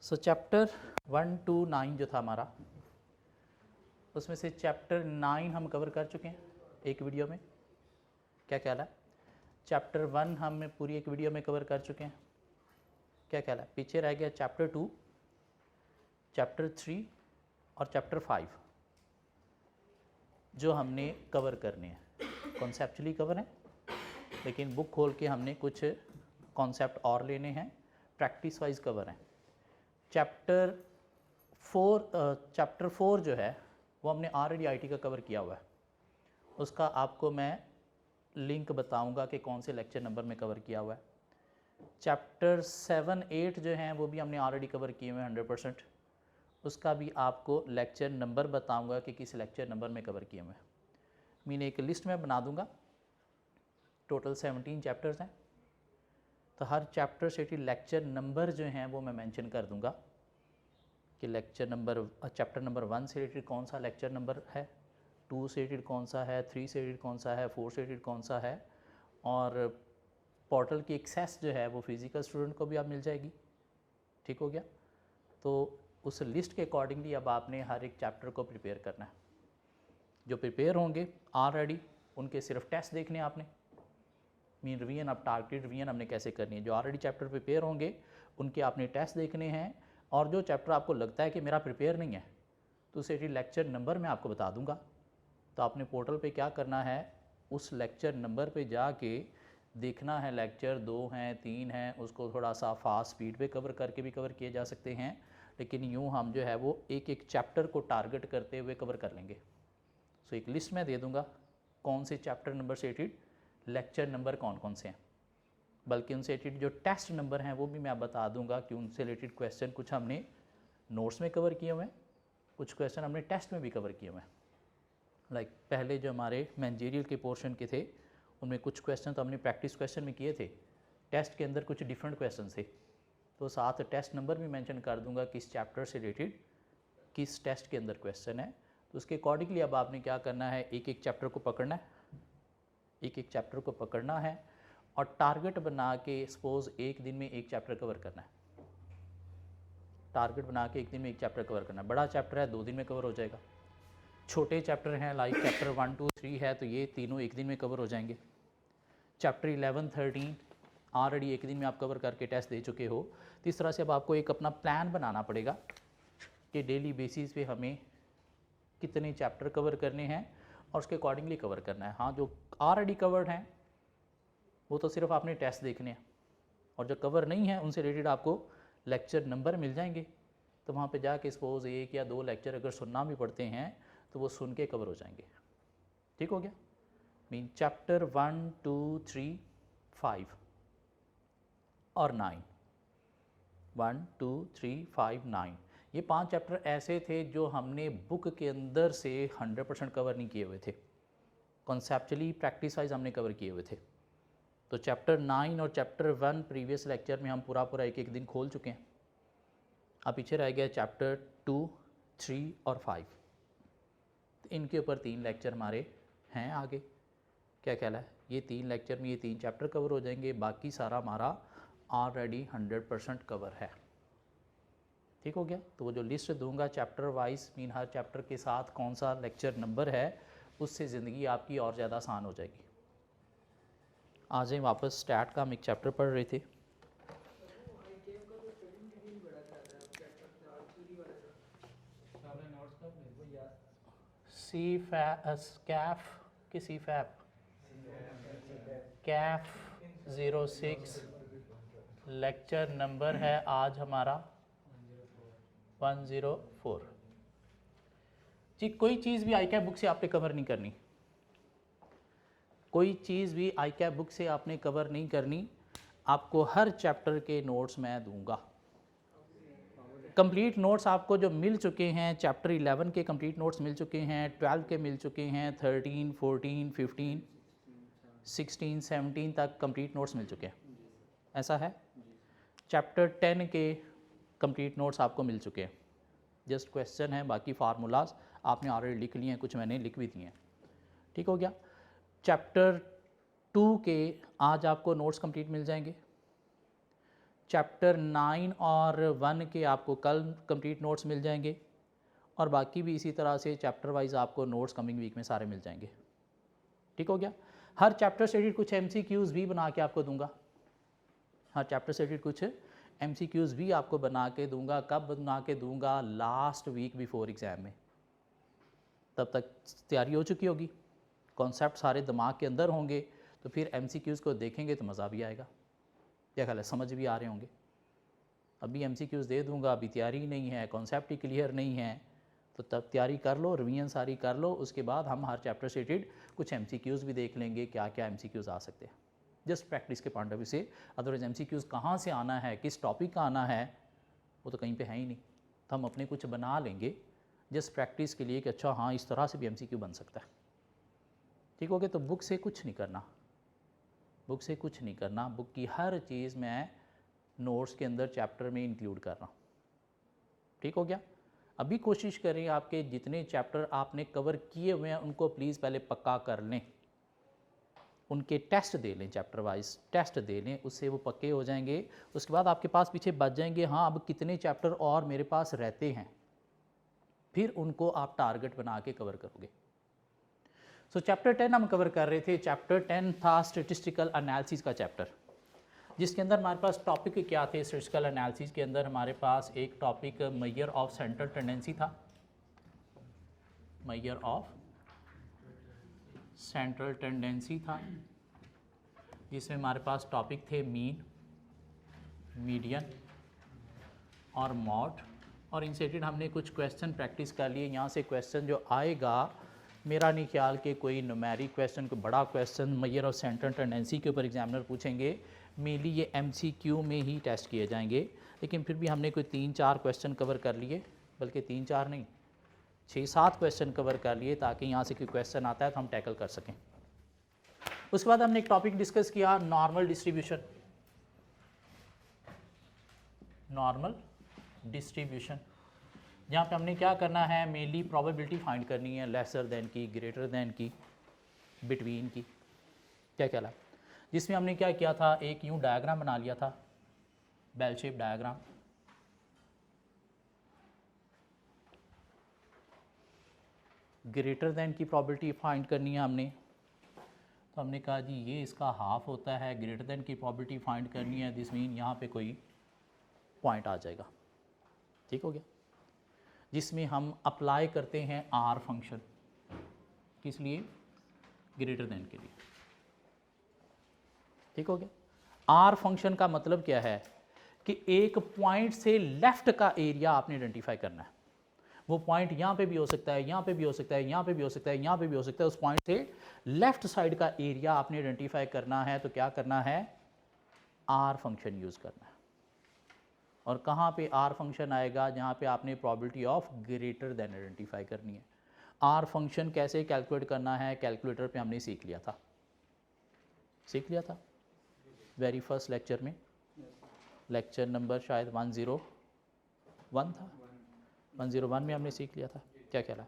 So chapter 1 to 9 जो था हमारा, उसमें से चैप्टर 9 हम कवर कर चुके हैं एक वीडियो में। क्या ख्याल है? चैप्टर 1 हम पूरी एक वीडियो में कवर कर चुके हैं। क्या ख्याल है? पीछे रह गया चैप्टर 2, चैप्टर 3 और चैप्टर 5 जो हमने कवर करने हैं। कॉन्सेप्चुअली कवर हैं, लेकिन बुक खोल के हमने कुछ कॉन्सेप्ट और लेने हैं, प्रैक्टिस वाइज कवर हैं। चैप्टर 4 जो है वो हमने ऑलरेडी आईटी का कवर किया हुआ है। उसका आपको मैं लिंक बताऊंगा कि कौन से लेक्चर नंबर में कवर किया हुआ है। चैप्टर 7, 8 जो हैं वो भी हमने ऑलरेडी कवर किए हुए हैं 100%। उसका भी आपको लेक्चर नंबर बताऊंगा कि किस लेक्चर नंबर में कवर किए हुए हैं। मैंने एक लिस्ट में बना दूंगा। टोटल 17 चैप्टर्स हैं, तो हर चैप्टर से लेक्चर नंबर जो हैं वो मैं मेंशन कर दूंगा कि चैप्टर नंबर 1 से रिलेटेड कौन सा लेक्चर नंबर है, 2 से रिलेटेड कौन सा है, 3 से रिलेटेड कौन सा है, 4 से रिलेटेड कौन सा है। और पोर्टल की एक्सेस जो है वो फिज़िकल स्टूडेंट को भी आप मिल जाएगी। ठीक हो गया? तो उस लिस्ट के अकॉर्डिंगली अब आपने हर एक चैप्टर को प्रिपेयर करना है। जो प्रिपेयर होंगे ऑलरेडी उनके सिर्फ टेस्ट देखने आपने। मीन रिवीजन, अब टारगेट रिवीजन हमने कैसे करनी है। जो ऑलरेडी चैप्टर प्रिपेयर होंगे उनके आपने टेस्ट देखने हैं, और जो चैप्टर आपको लगता है कि मेरा प्रिपेयर नहीं है तो उसे लेक्चर नंबर मैं आपको बता दूंगा। तो आपने पोर्टल पे क्या करना है, उस लेक्चर नंबर पे जाके देखना है। लेक्चर 2 हैं, 3 हैं, उसको थोड़ा सा फास्ट स्पीड पे कवर करके भी कवर किए जा सकते हैं, लेकिन यूँ हम जो है वो एक एक चैप्टर को टारगेट करते हुए कवर कर लेंगे। सो एक लिस्ट में दे दूँगा कौन से चैप्टर नंबर से रिलेटेड लेक्चर नंबर कौन कौन से हैं, बल्कि उनसे रिलेटेड जो टेस्ट नंबर हैं वो भी मैं बता दूंगा कि उनसे रिलेटेड क्वेश्चन कुछ हमने नोट्स में कवर किए हुए हैं, कुछ क्वेश्चन हमने टेस्ट में भी कवर किए हुए हैं। लाइक पहले जो हमारे मैनेजरियल के पोर्शन के थे उनमें कुछ क्वेश्चन तो हमने प्रैक्टिस क्वेश्चन में किए थे, टेस्ट के अंदर कुछ डिफरेंट क्वेश्चन थे, तो साथ टेस्ट नंबर भी मेंशन कर दूंगा किस चैप्टर से रिलेटेड किस टेस्ट के अंदर क्वेश्चन है। तो उसके अकॉर्डिंगली अब आपने क्या करना है, एक एक चैप्टर को पकड़ना है, एक एक चैप्टर को पकड़ना है और टारगेट बना के सपोज एक दिन में एक चैप्टर कवर करना है। टारगेट बना के एक दिन में एक चैप्टर कवर करना है। बड़ा चैप्टर है 2 दिन में कवर हो जाएगा। छोटे चैप्टर हैं लाइक चैप्टर 1, 2, 3 है तो ये तीनों एक दिन में कवर हो जाएंगे। चैप्टर 11, 13 ऑलरेडी एक दिन में आप कवर करके टेस्ट दे चुके हो। तो इस तरह से अब आपको एक अपना प्लान बनाना पड़ेगा कि डेली बेसिस पे हमें कितने चैप्टर कवर करने हैं और उसके अकॉर्डिंगली कवर करना है। हाँ, जो ऑलरेडी कवर्ड हैं वो तो सिर्फ आपने टेस्ट देखने हैं, और जो कवर नहीं है उनसे रिलेटेड आपको लेक्चर नंबर मिल जाएंगे। तो वहाँ पे जाके सपोज 1 या 2 लेक्चर अगर सुनना भी पड़ते हैं तो वो सुन के कवर हो जाएंगे। ठीक हो गया? मीन चैप्टर 1, 2, 3, 5 और 9, 1, 2, 3, 5, 9 ये 5 चैप्टर ऐसे थे जो हमने बुक के अंदर से 100% कवर नहीं किए हुए थे। कॉन्सेप्चुअली प्रैक्टिस वाइज हमने कवर किए हुए थे। तो चैप्टर 9 और चैप्टर 1 प्रीवियस लेक्चर में हम पूरा एक एक दिन खोल चुके हैं। अब पीछे रह गया चैप्टर 2, 3 और 5। तो इनके ऊपर 3 लेक्चर हमारे हैं आगे। क्या ख्याल है? ये 3 लेक्चर में ये 3 चैप्टर कवर हो जाएंगे, बाकी सारा हमारा ऑलरेडी 100% कवर है। ठीक हो गया? तो वो जो लिस्ट दूंगा चैप्टर वाइज, मीन हर चैप्टर के साथ कौन सा लेक्चर नंबर है, उससे ज़िंदगी आपकी और ज़्यादा आसान हो जाएगी। आज ही वापस स्टैट का हम एक चैप्टर पढ़ रहे थे। कैफ 06 लेक्चर नंबर है आज हमारा 104। जी, कोई चीज़ भी आईकैप बुक से आपने कवर नहीं करनी, कोई चीज़ भी आईकैप बुक से आपने कवर नहीं करनी। आपको हर चैप्टर के नोट्स मैं दूंगा। कंप्लीट नोट्स आपको जो मिल चुके हैं, चैप्टर 11 के कंप्लीट नोट्स मिल चुके हैं, 12 के मिल चुके हैं, 13, 14, 15, 16, 17 तक कंप्लीट नोट्स मिल चुके हैं। ऐसा है? चैप्टर 10 के कंप्लीट नोट्स आपको मिल चुके हैं। जस्ट क्वेश्चन है, बाकी फार्मूलाज आपने ऑलरेडी लिख लिए हैं, कुछ मैंने लिख भी दिए हैं। ठीक हो गया? चैप्टर 2 के आज आपको नोट्स कंप्लीट मिल जाएंगे। चैप्टर 9 और 1 के आपको कल कंप्लीट नोट्स मिल जाएंगे और बाकी भी इसी तरह से चैप्टर वाइज आपको नोट्स कमिंग वीक में सारे मिल जाएंगे। ठीक हो गया। हर चैप्टर से रिलेटेड कुछ MCQs भी बना के आपको दूंगा, हर चैप्टर से रिलेटेड कुछ MCQs भी आपको बना के दूंगा। कब बना के दूंगा? लास्ट वीक बिफोर एग्ज़ाम में। तब तक तैयारी हो चुकी होगी, कॉन्सेप्ट सारे दिमाग के अंदर होंगे, तो फिर MCQs को देखेंगे तो मज़ा भी आएगा। क्या ख्याल है? समझ भी आ रहे होंगे। अभी MCQs दे दूंगा, अभी तैयारी नहीं है, कॉन्सेप्ट ही क्लियर नहीं है, तो तब तैयारी कर लो, रिवीजन सारी कर लो। उसके बाद हम हर चैप्टर से रिलेटेड कुछ MCQs भी देख लेंगे, क्या क्या MCQs आ सकते हैं, जस्ट प्रैक्टिस के पॉइंट ऑफ व्यू से। अदरवाइज MCQs कहाँ से आना है, किस टॉपिक का आना है, वो तो कहीं पे है ही नहीं। तो हम अपने कुछ बना लेंगे जस्ट प्रैक्टिस के लिए कि अच्छा हाँ इस तरह से भी MCQ बन सकता है। ठीक हो गया। तो बुक से कुछ नहीं करना, बुक से कुछ नहीं करना, बुक की हर चीज़ मैं नोट्स के अंदर चैप्टर में इंक्लूड कर रहा हूँ। ठीक हो गया। अभी कोशिश करें आपके जितने चैप्टर आपने कवर किए हुए हैं उनको प्लीज़ पहले पक्का कर लें, उनके टेस्ट दे लें, चैप्टर वाइज टेस्ट दे लें, उससे वो पक्के हो जाएंगे। उसके बाद आपके पास पीछे बच जाएंगे, हाँ अब कितने चैप्टर और मेरे पास रहते हैं, फिर उनको आप टारगेट बना के कवर करोगे। सो चैप्टर 10 हम कवर कर रहे थे। चैप्टर 10 था स्टैटिस्टिकल एनालिसिस का चैप्टर, जिसके अंदर हमारे पास टॉपिक क्या थे? स्टैटिस्टिकल एनालिसिस के अंदर हमारे पास एक topic measure of central tendency था, मेजर ऑफ सेंट्रल टेंडेंसी था, जिसमें हमारे पास टॉपिक थे मीन, मीडियन और मॉड। और इनसे रिलेटेड हमने कुछ क्वेश्चन प्रैक्टिस कर लिए। यहाँ से क्वेश्चन जो आएगा, मेरा नहीं ख्याल कि कोई न्यूमेरिक क्वेश्चन, कोई बड़ा question measure of central tendency के ऊपर एग्जामिनर पूछेंगे। मेनली ये MCQ में ही टेस्ट किए जाएंगे, लेकिन फिर भी हमने कोई 3-4 क्वेश्चन कवर कर लिए, बल्कि 3-4 नहीं 6-7 क्वेश्चन कवर कर लिए, ताकि यहाँ से कोई क्वेश्चन आता है तो हम टैकल कर सकें। उसके बाद हमने एक टॉपिक डिस्कस किया, नॉर्मल डिस्ट्रीब्यूशन। नॉर्मल डिस्ट्रीब्यूशन, जहाँ पे हमने क्या करना है, मेनली प्रोबेबिलिटी फाइंड करनी है, लेसर देन की, ग्रेटर देन की, बिटवीन की, क्या कहला। जिसमें हमने क्या किया था, एक यूँ डायग्राम बना लिया था, bell shape diagram. Greater than की प्रोबेबिलिटी फाइंड करनी है हमने, तो हमने कहा जी ये इसका हाफ होता है। ग्रेटर देन की प्रोबेबिलिटी फाइंड करनी है, दिस मीन यहाँ पे कोई पॉइंट आ जाएगा। ठीक हो गया। जिसमें हम अप्लाई करते हैं R फंक्शन, किस लिए? ग्रेटर देन के लिए। ठीक हो गया। R फंक्शन का मतलब क्या है कि एक पॉइंट से लेफ्ट का एरिया आपने आइडेंटिफाई करना है। वो पॉइंट यहाँ पे भी हो सकता है, यहाँ पे भी हो सकता है, यहाँ पे भी हो सकता है, यहाँ पे भी हो सकता है। उस पॉइंट से लेफ्ट साइड का एरिया आपने आइडेंटिफाई करना है, तो क्या करना है? R फंक्शन यूज़ करना है। और कहाँ पे R फंक्शन आएगा? जहाँ पे आपने probability of greater than identify करनी है। R फंक्शन कैसे कैलकुलेट करना है, कैलकुलेटर पे हमने सीख लिया था, वेरी फर्स्ट लेक्चर में, लेक्चर नंबर शायद 101 था, 101 में हमने सीख लिया था। क्या कहला।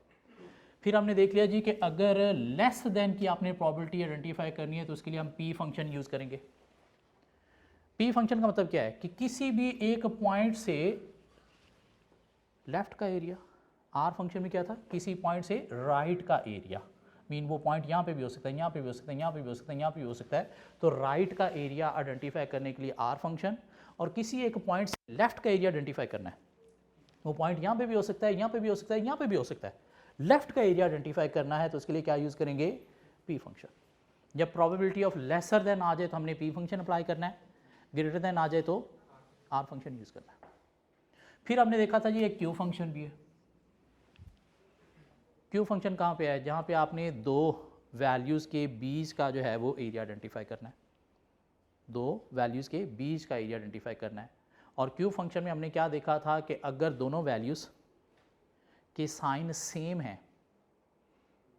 फिर हमने देख लिया जी कि अगर लेस देन की आपने प्रोबेबिलिटी आइडेंटिफाई करनी है, तो उसके लिए हम P फंक्शन यूज़ करेंगे। P फंक्शन का मतलब क्या है कि किसी भी एक पॉइंट से लेफ्ट का एरिया, R फंक्शन में क्या था, किसी पॉइंट से राइट का एरिया, मीन वो पॉइंट यहाँ पे भी हो सकता है, यहाँ पे भी हो सकता है, यहाँ पे भी हो सकता है, यहाँ पे भी हो सकता है। तो राइट का एरिया आइडेंटिफाई करने के लिए R फंक्शन, और किसी एक पॉइंट से लेफ्ट का एरिया आइडेंटिफाई करना है, वो पॉइंट यहाँ पे भी हो सकता है, यहाँ पे भी हो सकता है, यहाँ पे भी हो सकता है, लेफ्ट का एरिया आइडेंटिफाई करना है, तो उसके लिए क्या यूज़ करेंगे? P function. जब प्रोबेबिलिटी ऑफ लेसर देन आ जाए तो हमने P फंक्शन अप्लाई करना है, ग्रेटर देन आ जाए तो R फंक्शन यूज़ करना है। फिर हमने देखा था जी एक Q फंक्शन भी है। Q फंक्शन कहाँ पे है? जहाँ पे आपने दो वैल्यूज़ के बीच का जो है वो एरिया आइडेंटिफाई करना है, दो वैल्यूज़ के बीच का एरिया आइडेंटिफाई करना है। और Q फंक्शन में हमने क्या देखा था कि अगर दोनों वैल्यूज़ के साइन सेम हैं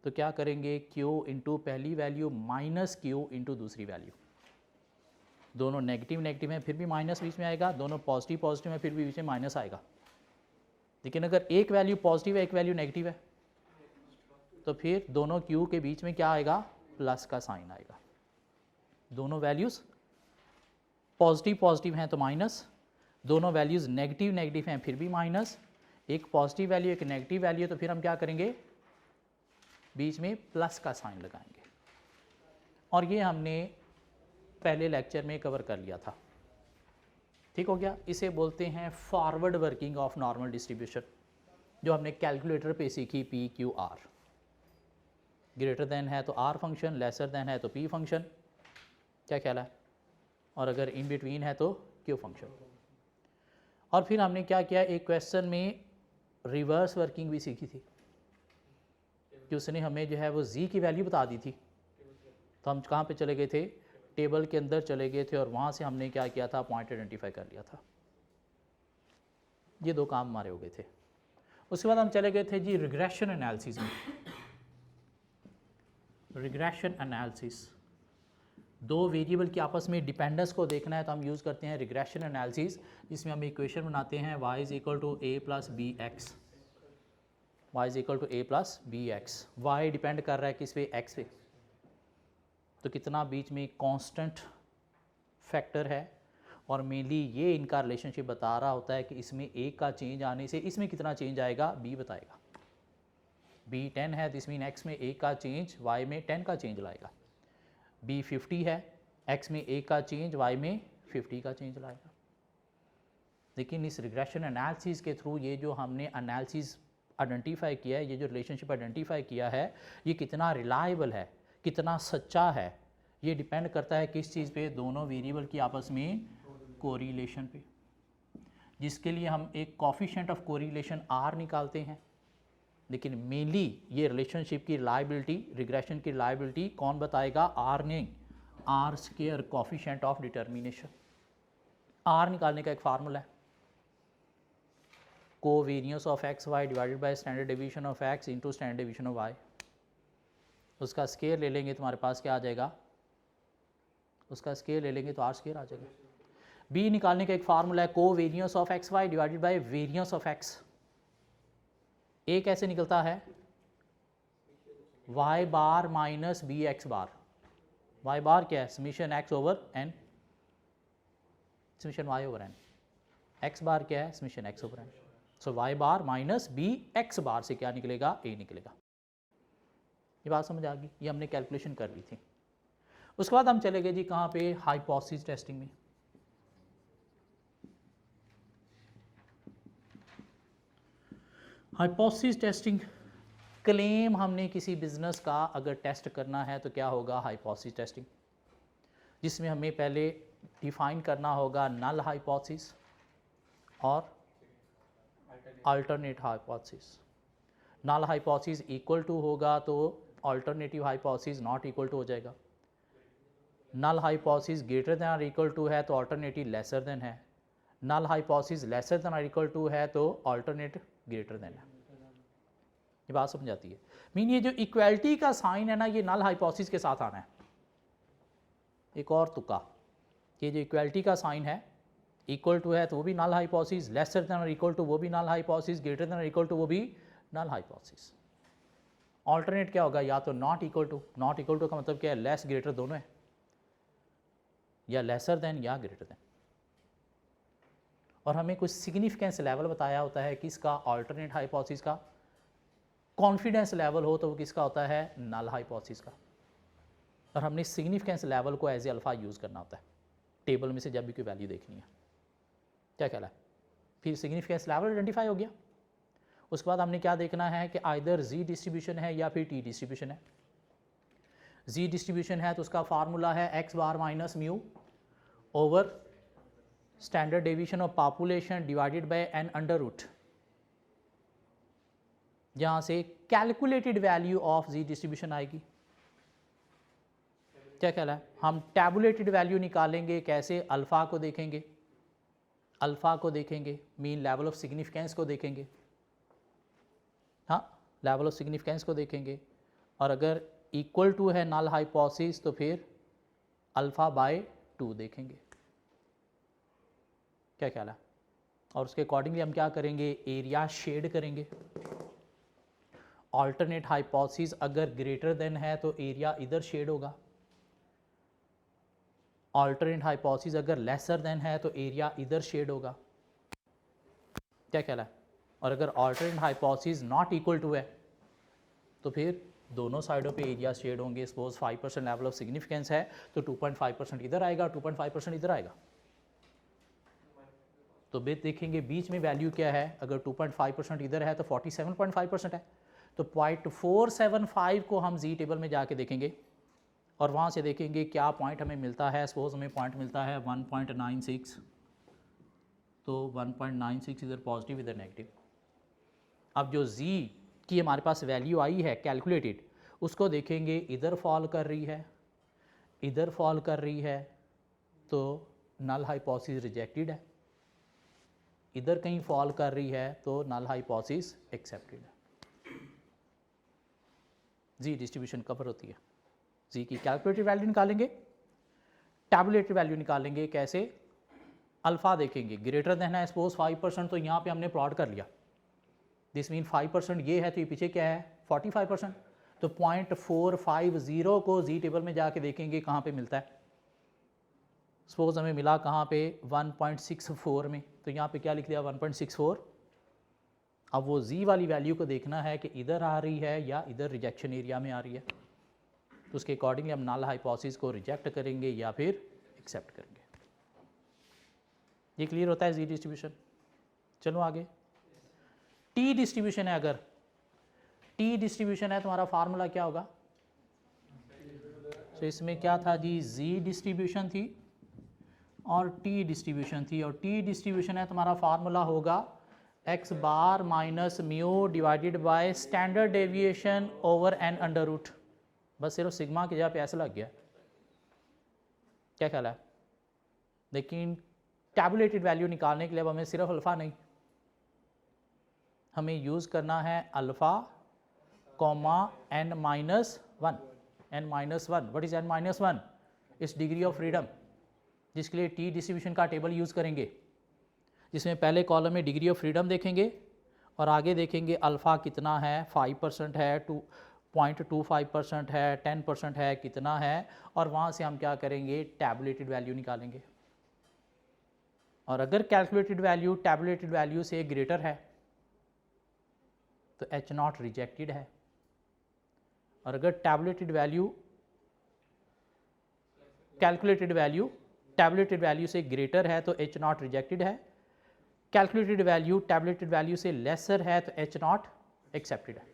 तो क्या करेंगे? Q इंटू पहली वैल्यू माइनस Q इंटू दूसरी वैल्यू। दोनों नेगेटिव नेगेटिव हैं फिर भी माइनस बीच में आएगा, दोनों पॉजिटिव पॉजिटिव हैं फिर भी बीच में माइनस आएगा। लेकिन अगर एक वैल्यू पॉजिटिव है एक वैल्यू नेगेटिव है तो फिर दोनों Q के बीच में क्या आएगा? प्लस का साइन आएगा। दोनों वैल्यूज़ पॉजिटिव पॉजिटिव हैं तो माइनस, दोनों वैल्यूज़ नेगेटिव नेगेटिव हैं फिर भी माइनस, एक पॉजिटिव वैल्यू एक नेगेटिव वैल्यू, तो फिर हम क्या करेंगे, बीच में प्लस का साइन लगाएंगे। और ये हमने पहले लेक्चर में कवर कर लिया था, ठीक हो गया। इसे बोलते हैं forward working of normal distribution, जो हमने कैलकुलेटर पे सीखी, P q are. Greater than है तो आर फंक्शन, लेसर देन है तो पी फंक्शन, क्या ख्याल है, और अगर इन बिटवीन है तो क्यू फंक्शन। और फिर हमने क्या किया, एक क्वेश्चन में रिवर्स वर्किंग भी सीखी थी कि उसने हमें जो है वो जी की वैल्यू बता दी थी, तो हम कहाँ पे चले गए थे, टेबल के अंदर चले गए थे और वहाँ से हमने क्या किया था, पॉइंट आइडेंटिफाई कर लिया था। ये दो काम हमारे हो गए थे। उसके बाद हम चले गए थे जी रिग्रेशन एनालिसिस में। रिग्रेशन एनालिसिस, दो वेरिएबल की आपस में डिपेंडेंस को देखना है तो हम यूज़ करते हैं रिग्रेशन एनालिसिस, जिसमें हम इक्वेशन बनाते हैं y is equal to A plus B X, y is equal to A plus B X. Y depend कर रहा है किस पे, x पे, तो कितना बीच में कांस्टेंट फैक्टर है, और मेनली ये इनका रिलेशनशिप बता रहा होता है कि इसमें a का चेंज आने से इसमें कितना चेंज आएगा, b बताएगा। b 10 है तो इसमें x में a का चेंज y में 10 का चेंज लाएगा। b 50 है, x में a का चेंज y में 50 का चेंज लाएगा। लेकिन इस रिग्रेशन एनालिसिस के थ्रू ये जो हमने एनालिसिस आइडेंटिफाई किया है, ये जो रिलेशनशिप आइडेंटिफाई किया है, ये कितना रिलायबल है, कितना सच्चा है, ये डिपेंड करता है किस चीज़ पे, दोनों वेरिएबल की आपस में कोरिलेशन पे, जिसके लिए हम एक कोफिशिएंट ऑफ कोरिलेशन r निकालते हैं। लेकिन मेनली ये रिलेशनशिप की रिलायबिलिटी, रिग्रेशन की रिलायबिलिटी कौन बताएगा, r ने, R square coefficient of determination. r निकालने का एक फार्मूला है, covariance of x Y divided by standard deviation of x into standard deviation of y। उसका स्केयर ले लेंगे तुम्हारे पास क्या आ जाएगा, उसका स्केयर ले लेंगे तो r स्केयर आ जाएगा। b निकालने का एक फार्मूला है, covariance of x Y divided by variance of x। a कैसे निकलता है, y bar minus b x bar. y bar क्या है, summation x over n, summation y over n। x bar क्या है, summation x over n। So y bar minus b x bar से क्या निकलेगा, a निकलेगा। ये बात समझ आ गई, ये हमने कैलकुलेशन कर ली थी। उसके बाद हम चले गए जी कहाँ पे, हाइपोथेसिस टेस्टिंग में। हाइपोथेसिस टेस्टिंग, क्लेम हमने किसी बिजनेस का अगर टेस्ट करना है तो क्या होगा, हाइपोथेसिस टेस्टिंग, जिसमें हमें पहले डिफाइन करना होगा नल हाइपोथेसिस और alternate hypothesis. Null hypothesis equal to होगा तो alternative hypothesis not equal to हो जाएगा। नल हाइपोथेसिस ग्रेटर देन और इक्वल टू है तो अल्टरनेटिव लेसर देन है। नल हाइपोथेसिस लेसर देन और इक्वल टू है तो अल्टरनेट ग्रेटर देन है। ये बात समझ आती है। मीन ये जो इक्वलिटी का साइन है ना, ये नल हाइपोथेसिस के साथ आना है। एक और तुक्का, ये जो इक्वलिटी का साइन है, इक्वल टू है तो वो भी नल हाइपोथेसिस, लेसर देन और इक्वल टू वो भी नल हाइपोथेसिस, ग्रेटर देन और इक्वल टू वो भी नल हाइपोथेसिस। ऑल्टरनेट क्या होगा, या तो not equal to, not equal to का मतलब क्या है, लेस ग्रेटर दोनों है, या लेसर देन या ग्रेटर देन। और हमें कुछ सिग्निफिकेंस लेवल बताया होता है किसका, ऑल्टरनेट हाइपोथेसिस का। कॉन्फिडेंस लेवल हो तो वो किसका होता है, नल हाइपोथेसिस का। और हमने सिग्निफिकेंस लेवल को एज ए अल्फा यूज़ करना होता है टेबल में से जब भी कोई वैल्यू देखनी है। क्या कहला है, फिर सिग्निफिकेंस लेवल आइडेंटिफाई हो गया। उसके बाद हमने क्या देखना है कि आइदर जी डिस्ट्रीब्यूशन है या फिर टी डिस्ट्रीब्यूशन है। जी डिस्ट्रीब्यूशन है तो उसका फार्मूला है x bar minus mu over standard deviation of population divided by N under root, जहाँ से calculated value of z distribution आएगी। क्या कहला है, हम टैबुलेटेड वैल्यू निकालेंगे कैसे, अल्फ़ा को देखेंगे, अल्फ़ा को देखेंगे, मीन लेवल ऑफ सिग्निफिकेंस को देखेंगे, हाँ लेवल ऑफ सिग्निफिकेंस को देखेंगे। और अगर इक्वल टू है नल हाइपोथेसिस तो फिर अल्फ़ा बाय 2 देखेंगे। क्या ख्याल है, और उसके अकॉर्डिंगली हम क्या करेंगे, एरिया शेड करेंगे। ऑल्टरनेट हाइपोथेसिस अगर ग्रेटर देन है तो एरिया इधर शेड होगा, ऑल्टरनेट हाइपोथेसिस अगर लेसर देन है तो एरिया इधर शेड होगा। क्या ख्याल है? और अगर alternate hypothesis not equal to है तो फिर दोनों साइडों पे एरिया शेड होंगे। सपोज 5% लेवल ऑफ सिग्निफिकेंस है तो 2.5% इधर आएगा, 2.5% इधर आएगा। तो फिर देखेंगे बीच में वैल्यू क्या है। अगर 2.5% इधर है तो 47.5% है। तो 0.475 को हम जी टेबल में जाके देखेंगे और वहाँ से देखेंगे क्या पॉइंट हमें मिलता है। सपोज हमें पॉइंट मिलता है 1.96, तो 1.96 इधर पॉजिटिव इधर नेगेटिव। अब जो जी की हमारे पास वैल्यू आई है कैलकुलेटेड, उसको देखेंगे इधर फॉल कर रही है, इधर फॉल कर रही है, तो नल हाइपोथेसिस रिजेक्टेड है। इधर कहीं फॉल कर रही है तो नल हाइपोथेसिस एक्सेप्टेड है। जी डिस्ट्रीब्यूशन कवर होती है। जी की कैलकुलेटेड वैल्यू निकालेंगे, टैबुलेटेड वैल्यू निकालेंगे। कैसे? अल्फा देखेंगे, ग्रेटर देन है सपोज 5%, तो यहाँ पे हमने प्लॉट कर लिया। दिस मीन 5% ये है तो ये पीछे क्या है 45%। तो 0.450 को जी टेबल में जाके देखेंगे कहाँ पे मिलता है। सपोज हमें मिला कहाँ पे 1.64 में, तो यहाँ पे क्या लिख दिया 1.64। अब वो जी वाली वैल्यू को देखना है कि इधर आ रही है या इधर रिजेक्शन एरिया में आ रही है। तो उसके अकॉर्डिंगली हम नल हाइपोथेसिस को रिजेक्ट करेंगे या फिर एक्सेप्ट करेंगे। ये क्लियर होता है जी डिस्ट्रीब्यूशन। चलो आगे। टी डिस्ट्रीब्यूशन है, अगर टी डिस्ट्रीब्यूशन है तुम्हारा फार्मूला क्या होगा? तो इसमें क्या था जी, जी डिस्ट्रीब्यूशन थी और टी डिस्ट्रीब्यूशन थी। और टी डिस्ट्रीब्यूशन है तुम्हारा फार्मूला होगा x bar minus mu divided by standard deviation over N under root. बस सिर्फ सिग्मा की जगह पे ऐसा लग गया। क्या ख्याल है? लेकिन टैबुलेटेड वैल्यू निकालने के लिए अब हमें सिर्फ अल्फ़ा नहीं, हमें यूज़ करना है alpha comma n minus one. n minus one, what is n minus one? इस डिग्री ऑफ फ्रीडम, जिसके लिए टी डिस्ट्रीब्यूशन का टेबल यूज़ करेंगे, जिसमें पहले कॉलम में डिग्री ऑफ फ्रीडम देखेंगे और आगे देखेंगे अल्फ़ा कितना है, 5% है, 2.25% है, 10% है, कितना है, और वहाँ से हम क्या करेंगे टैबुलेटेड वैल्यू निकालेंगे। और अगर कैलकुलेटेड वैल्यू टैबुलेटेड वैल्यू से ग्रेटर है तो एच नॉट रिजेक्टेड है, और अगर tabulated value calculated value tabulated value से ग्रेटर है तो एच नॉट रिजेक्टेड है। कैलकुलेटेड वैल्यू टैबुलेटेड वैल्यू से लेसर है तो एच नॉट एक्सेप्टेड है।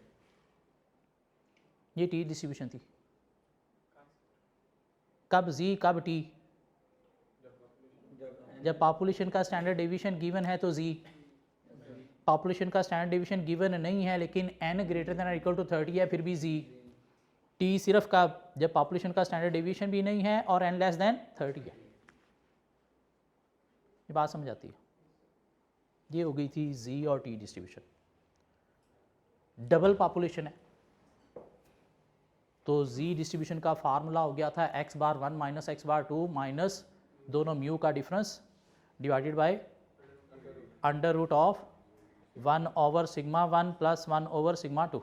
ये टी डिस्ट्रीब्यूशन थी। कब जी कब टी? जब पॉपुलेशन का स्टैंडर्ड डेविएशन गिवन है तो जी। पॉपुलेशन का स्टैंडर्ड डेविएशन गिवन नहीं है लेकिन n greater than equal to 30 है, फिर भी जी। टी सिर्फ कब? जब पॉपुलेशन का स्टैंडर्ड डेविएशन भी नहीं है और n लेस देन 30 है। ये बात समझ आती है? ये हो गई थी जी और टी डिस्ट्रीब्यूशन। डबल पॉपुलेशन है तो जी डिस्ट्रीब्यूशन का फार्मूला हो गया था x bar 1 minus x bar 2 minus दोनों म्यू का difference divided by under root of 1 over sigma 1 plus 1 over sigma 2।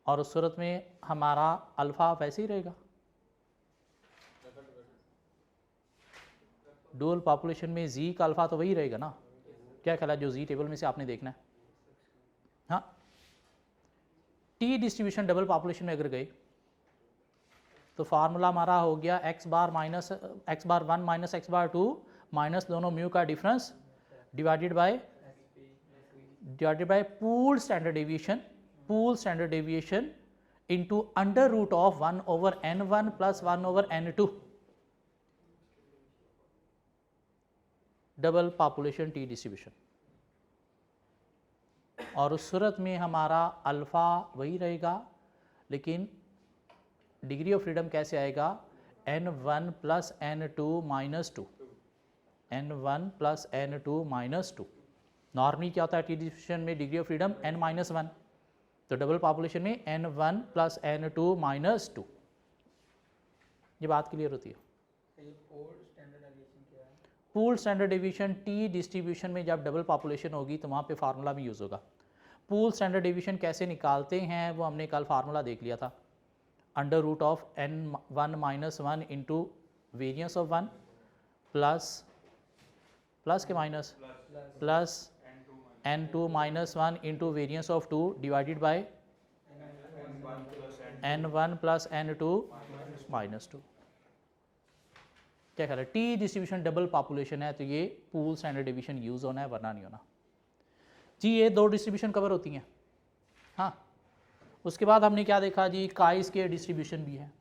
और उस सूरत में हमारा अल्फ़ा वैसे ही रहेगा। डुअल पॉपुलेशन में जी का अल्फ़ा तो वही रहेगा ना। क्या ख्याल है जो जी टेबल में से आपने देखना है? हाँ, टी डिस्ट्रीब्यूशन डबल पॉपुलेशन में अगर गए तो फार्मूला हमारा हो गया x bar 1 minus x bar 2 minus दोनों म्यू का difference divided by pool standard deviation into under root of 1 over n1 plus 1 over n2। Double population t distribution. और उस सूरत में हमारा अल्फ़ा वही रहेगा लेकिन डिग्री ऑफ फ्रीडम कैसे आएगा? n1 plus n2 minus 2, n1 plus n2 minus 2। Normally क्या होता है टी डिस्ट्रीब्यूशन में degree of freedom n minus 1, तो डबल पॉपुलेशन में n1 प्लस n2 माइनस 2। ये बात क्लियर होती है? Pool standard deviation T distribution में जब डबल पॉपुलेशन होगी तो वहाँ पे फार्मूला भी यूज़ होगा। पूल स्टैंडर्ड डेविएशन कैसे निकालते हैं वो हमने कल फार्मूला देख लिया था। Under root of n1 minus 1 into variance of 1 plus के minus plus n2 minus 1 into variance of 2 divided by n1 plus n2 minus 2। क्या ख्याल है? टी डिस्ट्रीब्यूशन डबल पॉपुलेशन है तो ये पूल स्टैंडर्ड डिवीजन यूज़ होना है, वरना नहीं होना जी। ये दो डिस्ट्रीब्यूशन कवर होती हैं। हाँ, उसके बाद हमने क्या देखा जी, काई स्क्वायर डिस्ट्रीब्यूशन भी है।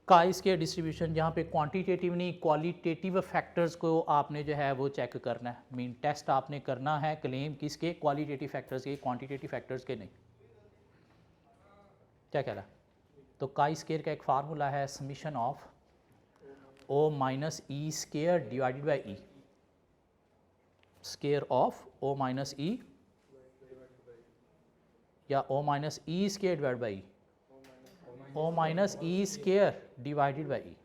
काई स्क्वायर डिस्ट्रीब्यूशन जहाँ पे क्वांटिटेटिव नहीं क्वालिटेटिव फैक्टर्स को आपने जो है वो चेक करना है। मीन टेस्ट आपने करना है क्लेम किसके, क्वालिटेटिव फैक्टर्स के, क्वांटिटेटिव फैक्टर्स के नहीं। क्या कह रहा है? तो काई स्क्वायर का एक फार्मूला है summation of O minus E square divided by E, square of O minus E या O minus E square divide by O minus E square divided by E.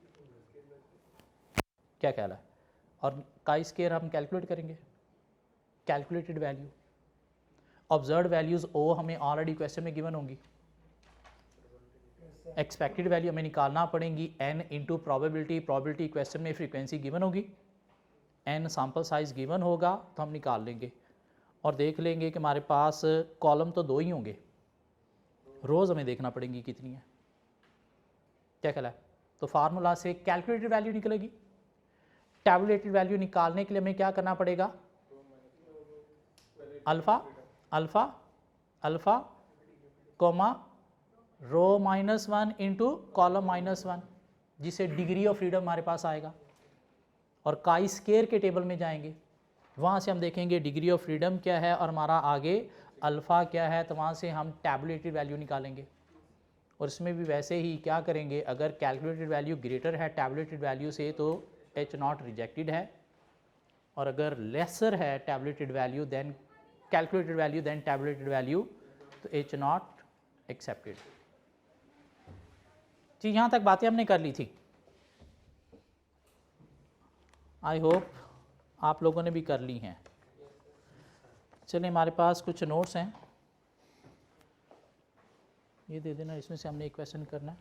क्या कहला है? और काई स्क्वायर हम calculate करेंगे, calculated value. Observed values O हमें already question में given होंगी। एक्सपेक्टेड वैल्यू हमें निकालना पड़ेंगी n into probability. Probability question में फ्रीक्वेंसी गिवन होगी, n सैम्पल साइज गिवन होगा तो हम निकाल लेंगे और देख लेंगे कि हमारे पास कॉलम तो दो ही होंगे, रोज़ हमें देखना पड़ेंगी कितनी है। क्या कहला है? तो फार्मूला से कैलकुलेटेड वैल्यू निकलेगी। टैबुलेटेड वैल्यू निकालने के लिए हमें क्या करना पड़ेगा, अल्फा अल्फा अल्फा कोमा रो माइनस 1 इंटू कॉलम माइनस 1, जिसे डिग्री ऑफ फ्रीडम हमारे पास आएगा। और काई स्क्वायर के टेबल में जाएंगे, वहाँ से हम देखेंगे डिग्री ऑफ फ्रीडम क्या है और हमारा आगे अल्फ़ा क्या है, तो वहाँ से हम टैबुलेटेड वैल्यू निकालेंगे। और इसमें भी वैसे ही क्या करेंगे, अगर कैलकुलेटेड वैल्यू ग्रेटर है टैबुलेटेड वैल्यू से तो एच नॉट रिजेक्टेड है, और अगर लेसर है tabulated value than calculated value than tabulated value तो एच नॉट एक्सेप्टेड। जी, यहाँ तक बातें हमने कर ली थी। आई होप आप लोगों ने भी कर ली हैं। चलिए, हमारे पास कुछ नोट्स हैं, ये दे देना, इसमें से हमने एक क्वेश्चन करना है।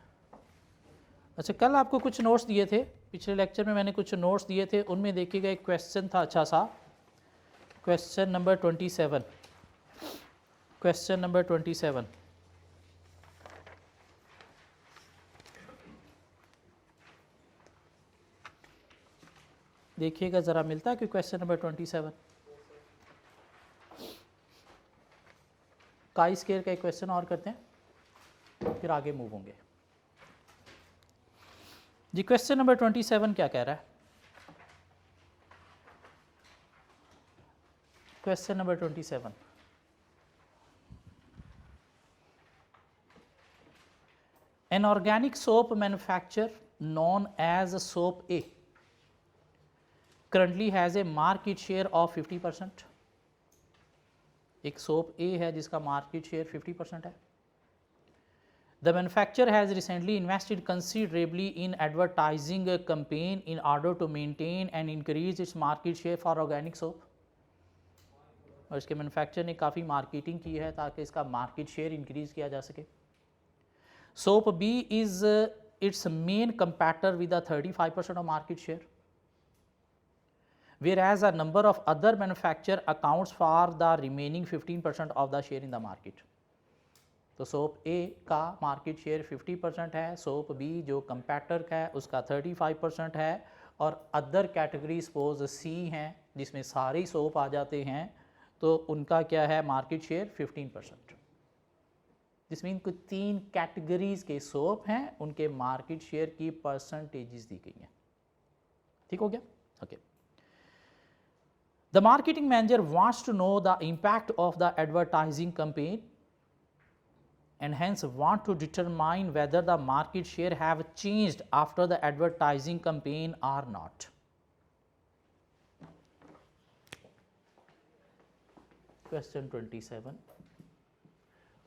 अच्छा, कल आपको कुछ नोट्स दिए थे, पिछले लेक्चर में मैंने कुछ नोट्स दिए थे, उनमें देखिएगा एक क्वेश्चन था अच्छा सा, क्वेश्चन नंबर 27। क्वेश्चन नंबर 27 देखिएगा ज़रा, मिलता है कि क्वेश्चन नंबर 27 काई स्क्वायर का एक क्वेश्चन और करते हैं फिर आगे मूव होंगे जी। क्वेश्चन नंबर 27 क्या कह रहा है? Question number 27, an organic soap manufacturer known as soap A currently has a market share of 50%। एक सोप ए है जिसका मार्केट शेयर 50% है। The manufacturer has recently invested considerably in advertising a campaign in order to maintain and increase its market share for organic soap। और इसके manufacture ने काफ़ी marketing की है ताकि इसका मार्केट शेयर इंक्रीज किया जा सके। Soap b is its main competitor with a 35% of market share, whereas a number of other manufacturer accounts for the remaining 15% of the share in the market। तो soap ए का market share 50% है, soap B जो कंपैटर है उसका 35% है, और other category suppose C हैं जिसमें सारे सोप आ जाते हैं तो उनका क्या है मार्केट शेयर 15%। जिसमें इनको 3 कैटेगरीज के सोप हैं, उनके मार्केट शेयर की परसेंटेजेस दी गई हैं। ठीक हो गया? Okay. The marketing manager wants to know the impact of the advertising campaign and hence want to determine whether the market share have changed after the advertising campaign or not। Question 27,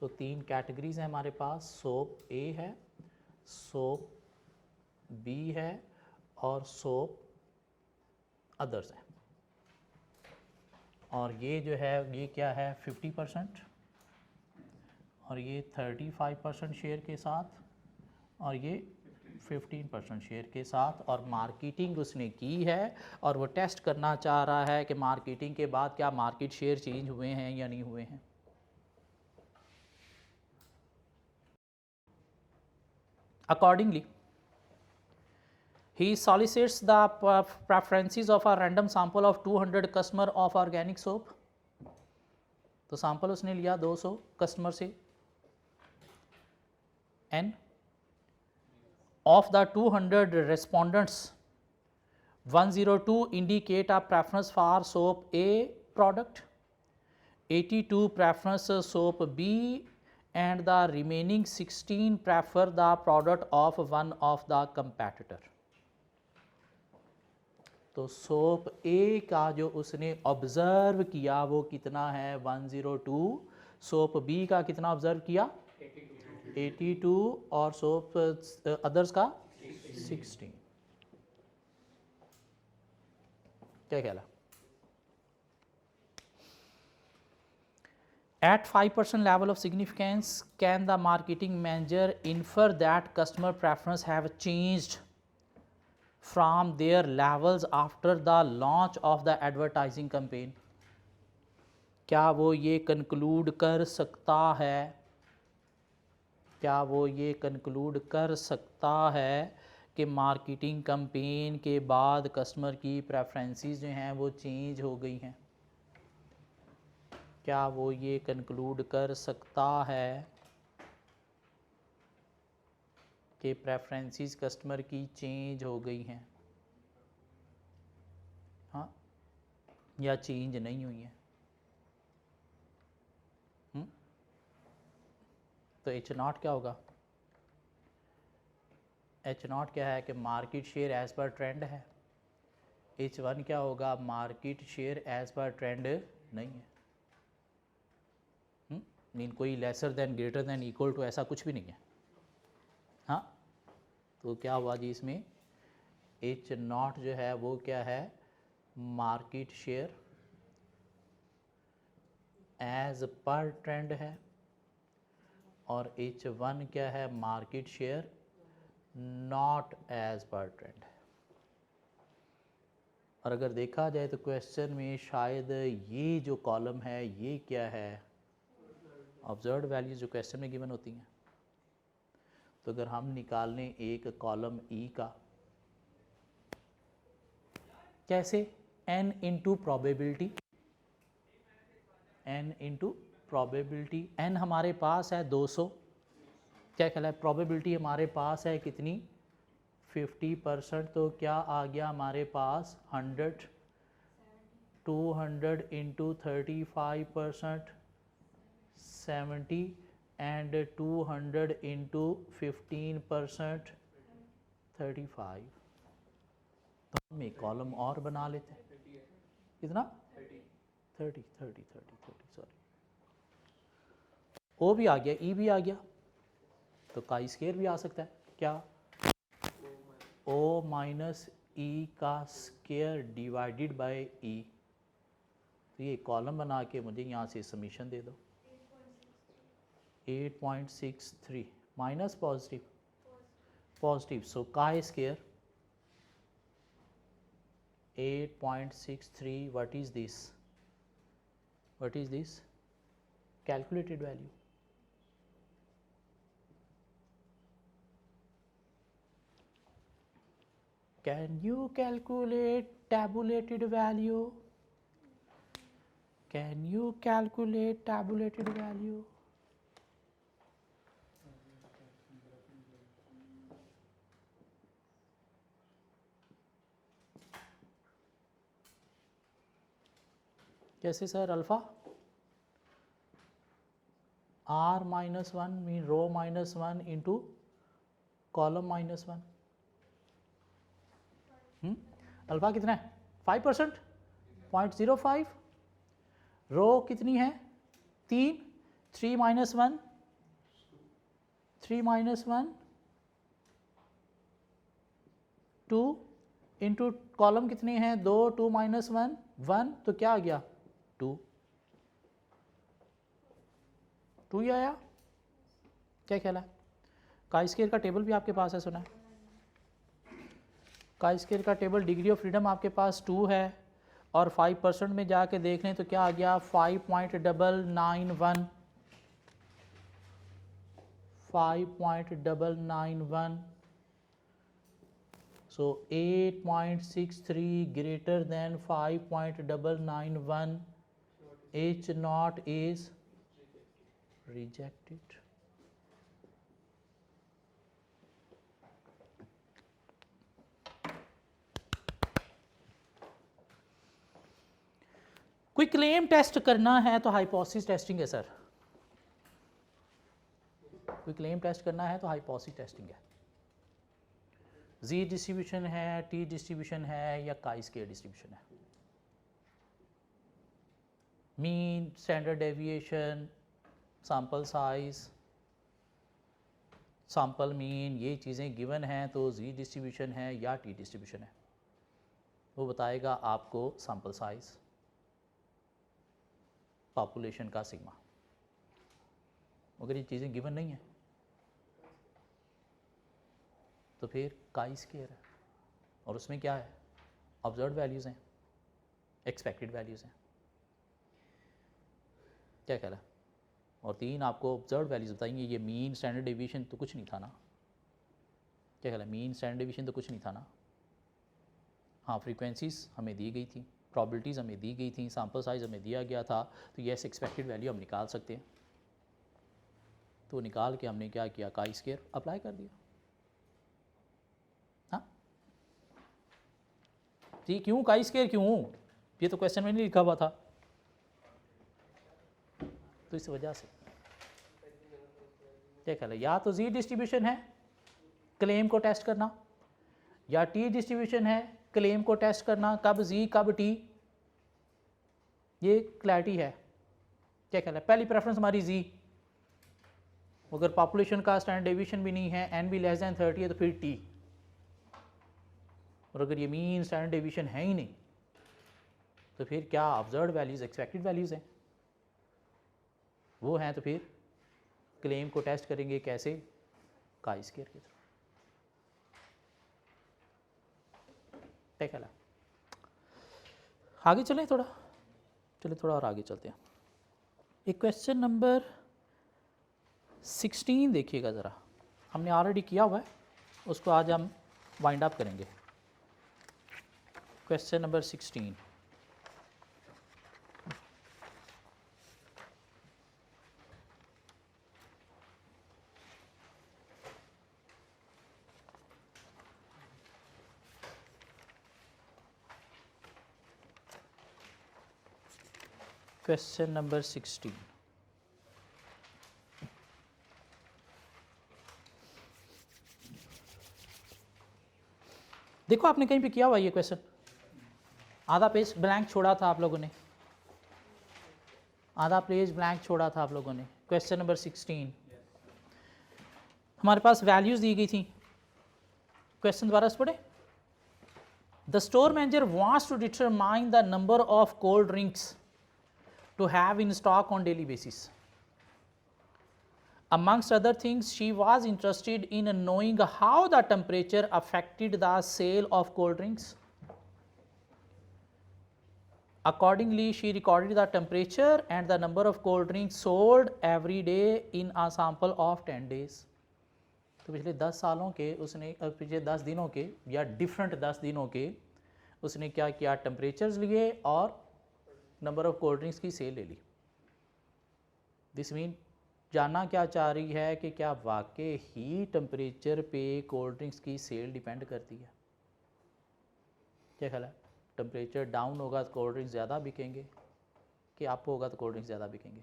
तो 3 categories हैं हमारे पास, soap ए है, soap B है और soap others है। और ये जो है ये क्या है 50% और ये 35% शेयर के साथ, और ये 15% शेयर के साथ, और मार्केटिंग उसने की है और वो टेस्ट करना चाह रहा है कि मार्केटिंग के बाद क्या मार्केट शेयर चेंज हुए हैं या नहीं हुए हैं। Accordingly he solicits the preferences of a random sample of 200 customer of organic soap। तो सैंपल उसने लिया 200 कस्टमर से। N of the 200 respondents 102 indicate a preference for soap A product, 82 preference soap B, and the remaining 16 prefer the product of one of the competitor। तो soap ए का जो उसने observe किया वो कितना है 102, सोप बी का कितना ऑब्ज़र्व किया 82 और सोप अदर्स का 16। क्या ख्याल है? At 5% level of significance, can the marketing manager infer that customer preference have changed from their levels after the launch of the advertising campaign? क्या वो ये कंक्लूड कर सकता है, क्या वो ये कंक्लूड कर सकता है कि मार्केटिंग कैंपेन के बाद कस्टमर की प्रेफरेंसेस जो हैं वो चेंज हो गई हैं? क्या वो ये कंक्लूड कर सकता है कि प्रेफरेंसेस कस्टमर की चेंज हो गई हैं, हाँ या चेंज नहीं हुई हैं? तो H0 क्या होगा? H0 क्या है कि market share as per trend है। H1 क्या होगा? Market share as per trend नहीं है। मीन कोई lesser than greater than equal to ऐसा कुछ भी नहीं है। हाँ, तो क्या हुआ जी इसमें H0 जो है वो क्या है? Market share as per trend है, और H1 क्या है? Market share not as per trend. और अगर देखा जाए तो क्वेश्चन में शायद ये जो कॉलम है ये क्या है? ऑब्जर्व्ड वैल्यूज जो क्वेश्चन में गिवन होती हैं। तो अगर हम निकालने एक कॉलम ई का, कैसे? n into probability, n into probability. n हमारे पास है 200, क्या कहला है? प्रोबेबिलिटी हमारे पास है कितनी? 50%। तो क्या आ गया हमारे पास? 100। 200 इंटू 35% 70, एंड 200 इंटू 15% 35। तो हम एक कॉलम और बना लेते हैं। कितना? 30 सॉरी। ओ भी आ गया, ई भी आ गया, तो काई स्केयर भी आ सकता है। क्या? ओ माइनस ई का स्केयर डिवाइडेड बाय ई। तो ये कॉलम बना के मुझे यहाँ से समीशन दे दो। 8.63 माइनस पॉजिटिव, सो काई square 8.63। what is this calculated value? Can you calculate tabulated value? Can you calculate tabulated value? कैसे sir? Alpha R minus 1 mean row minus 1 into column minus 1। Alpha कितना है? 5%, 0.05। रो कितनी है? 3, 3 माइनस 1, 3 माइनस 1 2 इंटू कॉलम कितने हैं? 2, 2 minus 1 1, तो क्या आ गया? 2 ही आया। क्या ख्याल है? काई स्केयर का टेबल भी आपके पास है, सुना है? काई स्क्वायर का टेबल डिग्री ऑफ फ्रीडम आपके पास 2 है और 5% में जाके देख लें तो क्या आ गया 5.991 5.991 so 8.63 greater than 5.991 H naught is rejected. कोई क्लेम टेस्ट करना है तो हाइपोथेसिस टेस्टिंग है सर, कोई क्लेम टेस्ट करना है तो हाइपोथेसिस टेस्टिंग है। जी डिस्ट्रीब्यूशन है, टी डिस्ट्रीब्यूशन है या काई स्क्वायर डिस्ट्रीब्यूशन है, mean, standard deviation, sample size, sample mean, ये चीज़ें गिवन हैं तो जी डिस्ट्रीब्यूशन है या टी डिस्ट्रीब्यूशन है। वो बताएगा आपको सैंपल साइज, पॉपुलेशन का सिग्मा। अगर ये चीज़ें गिवन नहीं है तो फिर काई स्क्वायर है और उसमें क्या है, ऑब्जर्व्ड वैल्यूज़ हैं, एक्सपेक्टेड वैल्यूज़ हैं, क्या ख्याल है। और 3 आपको ऑब्जर्व्ड वैल्यूज़ बताएंगे। ये मीन, स्टैंडर्ड डेविएशन तो कुछ नहीं था ना, क्या ख्याल है, मीन स्टैंडर्ड डेविएशन तो कुछ नहीं था ना। हाँ, फ्रीक्वेंसीज हमें दी गई थी, प्रॉबिलिटीज़ हमें दी गई थी, सैम्पल साइज़ हमें दिया गया था, तो यस एक्सपेक्टेड वैल्यू हम निकाल सकते हैं। तो निकाल के हमने क्या किया, काई स्क्वायर अप्लाई कर दिया। हाँ जी, क्यों काई स्क्वायर क्यों, ये तो क्वेश्चन में नहीं लिखा हुआ था, तो इस वजह से क्या ख्याल है, या तो जी डिस्ट्रीब्यूशन है क्लेम को टेस्ट करना, या टी डिस्ट्रीब्यूशन है क्लेम को टेस्ट करना, कब जी कब टी, ये क्लैरिटी है। क्या ख्याल है, पहली प्रेफरेंस हमारी जी, अगर पॉपुलेशन का स्टैंडर्ड डेविएशन भी नहीं है, एन भी लेस दैन 30 है तो फिर टी, और अगर ये मीन स्टैंडर्ड डेविएशन है ही नहीं तो फिर क्या ऑब्जर्व्ड वैल्यूज़ एक्सपेक्टेड वैल्यूज़ हैं, वो हैं तो फिर क्लेम को टेस्ट करेंगे कैसे, काई स्क्वायर की थ्रू। ठीक है, आगे चलें थोड़ा, चलिए थोड़ा और आगे चलते हैं। एक क्वेश्चन नंबर 16 देखिएगा ज़रा, हमने ऑलरेडी किया हुआ है, उसको आज हम वाइंड अप करेंगे। क्वेश्चन नंबर 16, क्वेश्चन नंबर 16, देखो आपने कहीं पे किया हुआ ये क्वेश्चन, आधा पेज ब्लैंक छोड़ा था आप लोगों ने, आधा पेज ब्लैंक छोड़ा था आप लोगों ने। क्वेश्चन नंबर 16 हमारे पास वैल्यूज दी गई थी, क्वेश्चन दोबारा से पढ़े। The store manager wants to determine the number of cold drinks to have in stock on daily basis. Amongst other things, she was interested in knowing how the temperature affected the sale of cold drinks. Accordingly, she recorded the temperature and the number of cold drinks sold every day in a sample of 10 days. तो पिछले 10 सालों के उसने, पिछले 10 दिनों के या different 10 दिनों के उसने क्या किया, टेम्परेचर्स लिए और नंबर ऑफ कोल्ड ड्रिंक्स की सेल ले ली। दिस मीन जानना क्या चाह रही है कि क्या वाकई ही टेम्परेचर पे कोल्ड ड्रिंक्स की सेल डिपेंड करती है। क्या ख्याल है, टेम्परेचर डाउन होगा तो कोल्ड ड्रिंक्स ज़्यादा बिकेंगे कि अप होगा तो कोल्ड ड्रिंक्स ज़्यादा बिकेंगे,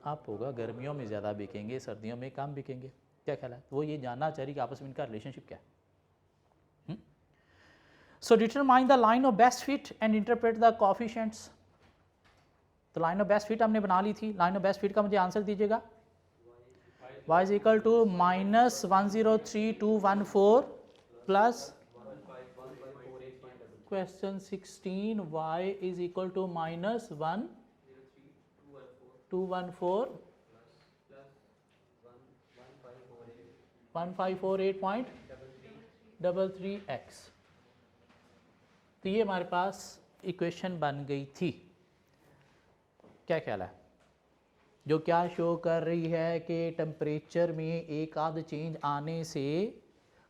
अप होगा, गर्मियों में ज़्यादा बिकेंगे, सर्दियों में कम बिकेंगे। क्या ख्याल है, वो ये जानना चाह रही कि आपस में इनका रिलेशनशिप क्या है। So determine the line of best fit and interpret the coefficients. तो लाइन ऑफ बेस्ट फिट हमने बना ली थी, लाइन ऑफ बेस्ट फिट का मुझे आंसर दीजिएगा। y is equal to -103,214 plus question 16 y is equal to -1,214 1548.33 33x। तो ये हमारे पास इक्वेशन बन गई थी। क्या ख्याल है? जो क्या शो कर रही है कि टेम्परेचर में एक आध चेंज आने से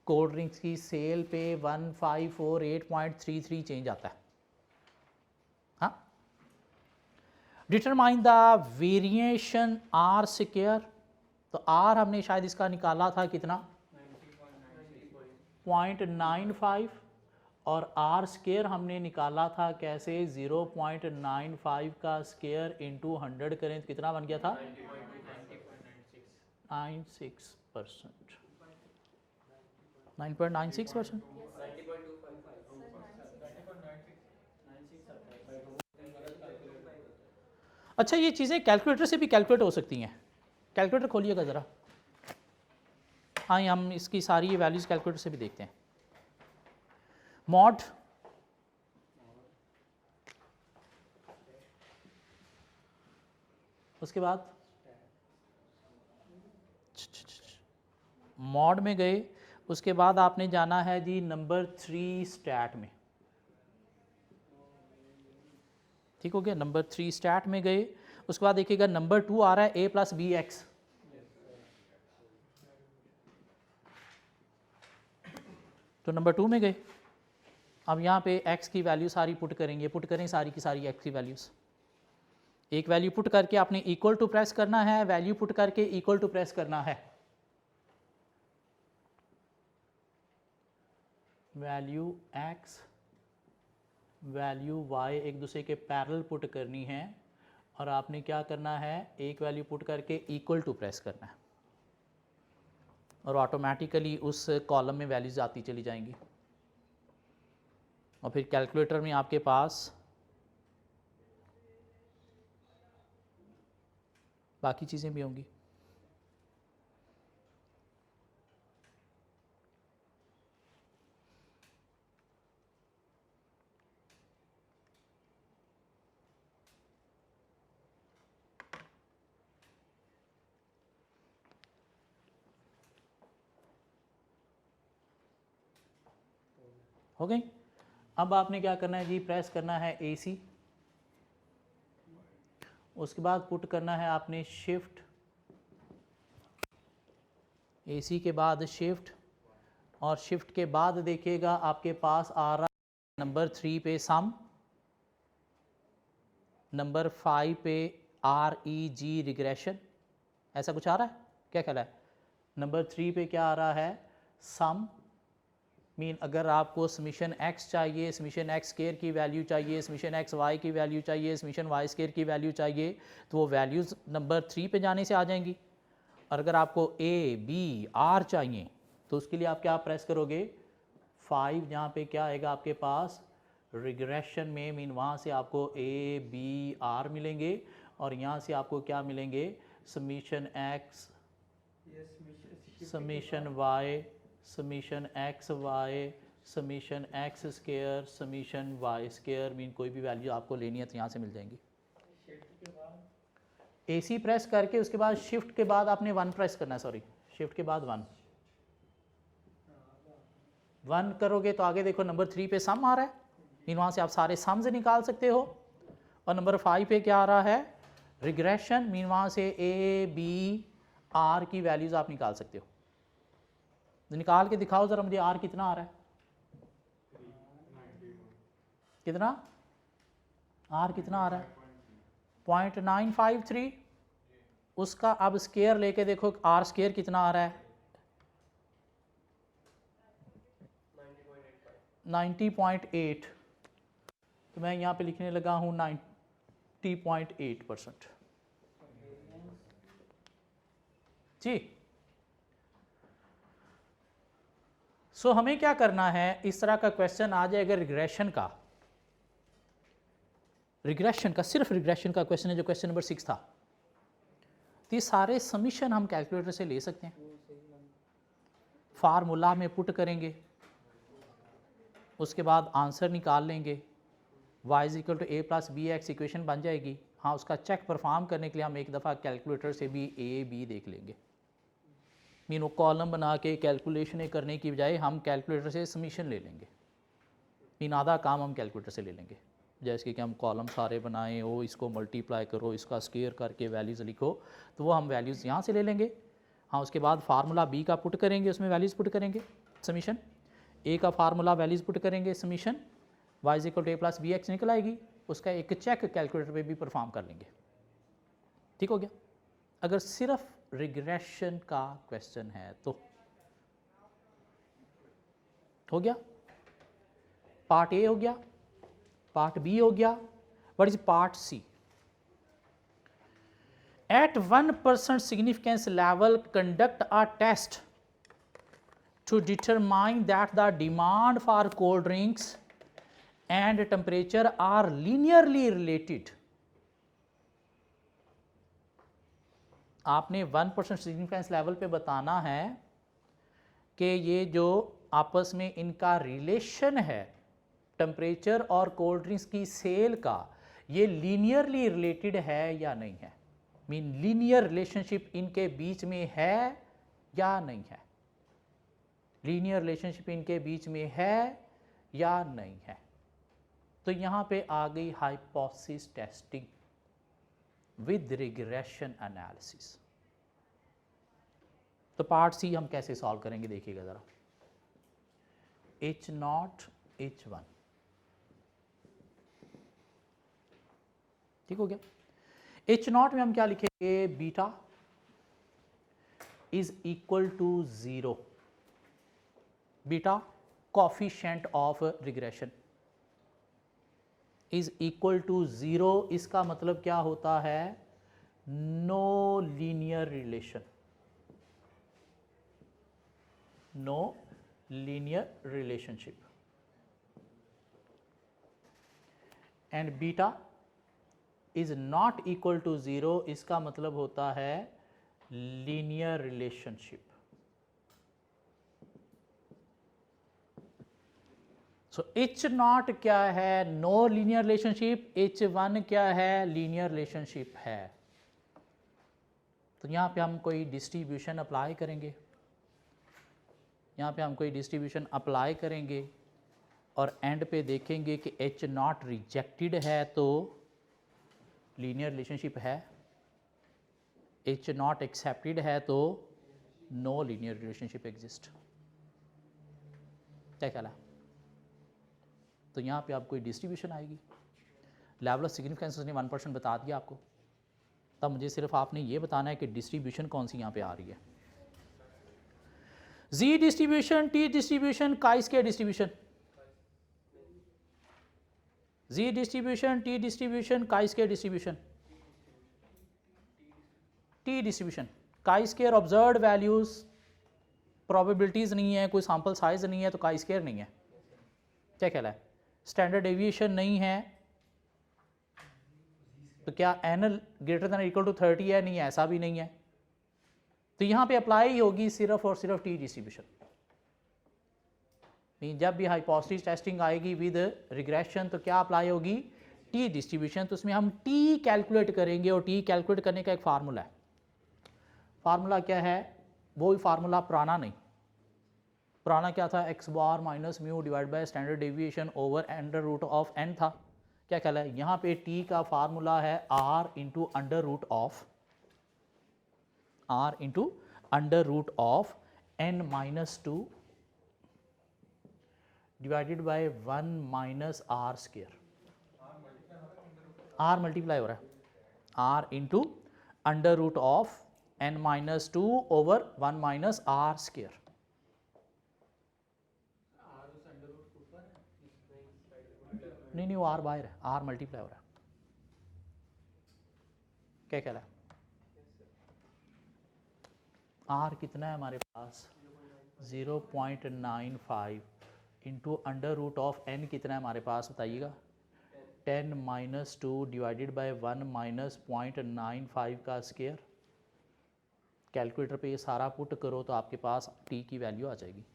कोल्ड ड्रिंक्स की सेल पे 1548.33 चेंज आता है। हाँ, determine the variation R square. तो आर हमने शायद इसका निकाला था कितना, 0.95, और आर स्क्वायर हमने निकाला था कैसे, 0.95 का स्क्वायर इंटू 100 करें तो कितना बन गया था, 96%। 9.96%। अच्छा, ये चीज़ें कैलकुलेटर से भी कैलकुलेट हो सकती हैं। कैलकुलेटर खोलिएगा ज़रा। हाँ, हम इसकी सारी वैल्यूज़ कैलकुलेटर से भी देखते हैं। मॉड उसके बाद मॉड में गए, उसके बाद आपने जाना है जी नंबर 3 स्टैट में। ठीक हो गया, नंबर 3 स्टैट में गए। उसके बाद देखिएगा नंबर 2 आ रहा है a+bx। तो नंबर 2 में गए। अब यहाँ पे x की वैल्यू सारी पुट करेंगे, पुट करें सारी की सारी x की वैल्यूज़। एक वैल्यू पुट करके आपने इक्वल टू प्रेस करना है, वैल्यू पुट करके इक्वल टू प्रेस करना है। वैल्यू x, वैल्यू y एक दूसरे के पैरेलल पुट करनी है, और आपने क्या करना है, एक वैल्यू पुट करके इक्वल टू प्रेस करना है, और ऑटोमेटिकली उस कॉलम में वैल्यूज आती चली जाएंगी। और फिर कैलकुलेटर में आपके पास बाकी चीज़ें भी होंगी। हो गई। अब आपने क्या करना है जी, प्रेस करना है AC, उसके बाद पुट करना है आपने शिफ्ट, AC के बाद शिफ्ट, और शिफ्ट के बाद देखिएगा आपके पास आ रहा है नंबर 3 पे सम, नंबर 5 पे REG रिग्रेशन, ऐसा कुछ आ रहा है, क्या ख्याल है? नंबर 3 पे क्या आ रहा है, सम। मीन अगर आपको समीशन x चाहिए, समीशन x स्क्वायर की वैल्यू चाहिए, समीशन x y की वैल्यू चाहिए, समीशन y स्क्वायर की वैल्यू चाहिए, तो वो वैल्यूज़ नंबर 3 पे जाने से आ जाएंगी। और अगर आपको a b r चाहिए तो उसके लिए आप क्या प्रेस करोगे, 5, जहाँ पे क्या आएगा आपके पास रिग्रेशन में, मीन वहाँ से आपको a b r मिलेंगे, और यहाँ से आपको क्या मिलेंगे, summation x, summation y, summation x y, summation x square, summation y square. Mean कोई भी वैल्यू आपको लेनी है तो यहाँ से मिल जाएंगी। AC प्रेस करके उसके बाद शिफ्ट के बाद आपने 1 प्रेस करना है, सॉरी शिफ्ट के बाद 1 करोगे तो आगे देखो नंबर 3 पे सम आ रहा है, मीन वहाँ से आप सारे सम्स निकाल सकते हो। और नंबर 5 पे क्या आ रहा है, रिग्रेशन, मीन वहाँ से a b r की वैल्यूज़ आप निकाल सकते हो। निकाल के दिखाओ ज़रा मुझे r कितना आ रहा है, कितना r कितना आ रहा है, 0.953। उसका अब स्क्वायर लेके देखो r स्क्वायर कितना आ रहा है, 90.8। तो मैं यहाँ पे लिखने लगा हूँ 90.8% जी। सो हमें क्या करना है, इस तरह का क्वेश्चन आ जाएगा रिग्रेशन का, सिर्फ रिग्रेशन का क्वेश्चन है जो क्वेश्चन नंबर 6 था। तो ये सारे समीशन हम कैलकुलेटर से ले सकते हैं, फार्मूला में पुट करेंगे, उसके बाद आंसर निकाल लेंगे, y = a + bx इक्वेशन बन जाएगी। हाँ, उसका चेक परफॉर्म करने के लिए हम एक दफ़ा कैलकुलेटर से भी a b देख लेंगे। मीन वो कॉलम बना के कैलकुलेशनें करने की बजाय हम कैलकुलेटर से समीशन ले लेंगे, मीन आधा काम हम कैलकुलेटर से ले लेंगे। जैसे कि हम कॉलम सारे बनाएं, वो इसको मल्टीप्लाई करो, इसका स्क्वायर करके वैल्यूज़ लिखो, तो वो हम वैल्यूज़ यहाँ से ले लेंगे। हाँ, उसके बाद फार्मूला बी का पुट करेंगे, उसमें वैल्यूज़ पुट करेंगे समीशन, ए का फार्मूला वैल्यूज़ पुट करेंगे summation, y is equal to A plus B x निकल आएगी, उसका एक चेक कैलकुलेटर पे भी परफॉर्म कर लेंगे। ठीक हो गया। अगर सिर्फ रिग्रेशन का क्वेश्चन है तो हो गया, पार्ट ए हो गया, पार्ट बी हो गया, what is part c? At 1% significance level, conduct a test to determine that the demand for cold drinks and temperature are linearly related. आपने 1% significance level पे बताना है कि ये जो आपस में इनका रिलेशन है टेम्परेचर और कोल्ड ड्रिंक्स की सेल का, ये लीनियरली रिलेटेड है या नहीं है, मीन लीनियर रिलेशनशिप इनके बीच में है या नहीं है, लीनियर रिलेशनशिप इनके बीच में है या नहीं है। तो यहाँ पे आ गई hypothesis testing with regression analysis. तो पार्ट सी हम कैसे सॉल्व करेंगे देखिएगा ज़रा। H0 H1, ठीक हो गया। H0 में हम क्या लिखेंगे, beta is equal to 0, beta coefficient of regression is equal to 0। इसका मतलब क्या होता है, no linear relation, no linear relationship, and beta is not equal to 0, इसका मतलब होता है लीनियर रिलेशनशिप। सो H0 क्या है, नो लीनियर रिलेशनशिप, H1 क्या है, लीनियर रिलेशनशिप है। तो यहाँ पे हम कोई डिस्ट्रीब्यूशन अप्लाई करेंगे, यहाँ पे हम कोई डिस्ट्रीब्यूशन अप्लाई करेंगे और एंड पे देखेंगे कि H0 रिजेक्टेड है तो लीनियर रिलेशनशिप है, H0 एक्सेप्टेड है तो नो लीनियर रिलेशनशिप एग्जिस्ट। क्या ख्याल है? तो यहाँ पे आप कोई डिस्ट्रीब्यूशन आएगी, लेवल ऑफ सिग्निफिकेंस ने 1% बता दिया आपको, तब मुझे सिर्फ आपने ये बताना है कि डिस्ट्रीब्यूशन कौन सी यहाँ पे आ रही है। Z distribution, T distribution, chi square distribution, Z distribution, T distribution, chi square distribution, T distribution, chi square observed values, probabilities नहीं है, कोई सैंपल साइज नहीं है तो काई स्क्वायर नहीं है। क्या ख्याल है? स्टैंडर्ड डेविएशन नहीं है तो क्या n greater than equal to 30 है? नहीं है, ऐसा भी नहीं है। तो यहाँ पे अप्लाई होगी सिर्फ और सिर्फ T डिस्ट्रीब्यूशन। जब भी हाइपोथेसिस टेस्टिंग आएगी विद रिग्रेशन तो क्या अप्लाई होगी, T डिस्ट्रीब्यूशन। तो उसमें हम T कैलकुलेट करेंगे और T कैलकुलेट करने का एक फार्मूला है। फार्मूला क्या है? वो भी फार्मूला पुराना नहीं, पुराना क्या था, x bar minus mu divide by standard deviation over under root of n था। क्या ख्याल है? यहाँ पे T का फार्मूला है r into under root of n minus 2 divided by 1 minus r square. r multiply हो रहा है, r into under root of n minus 2 over 1 minus r square. नहीं, वो r बाहर है, r मल्टीप्लाई हो रहा है। क्या कहला है? r कितना है हमारे पास, 0.95 into under root of n कितना है हमारे पास बताइएगा, 10 माइनस 2 डिवाइडेड बाय 1 माइनस 0.95 का स्क्वायर। कैलकुलेटर पे ये सारा पुट करो तो आपके पास t की वैल्यू आ जाएगी।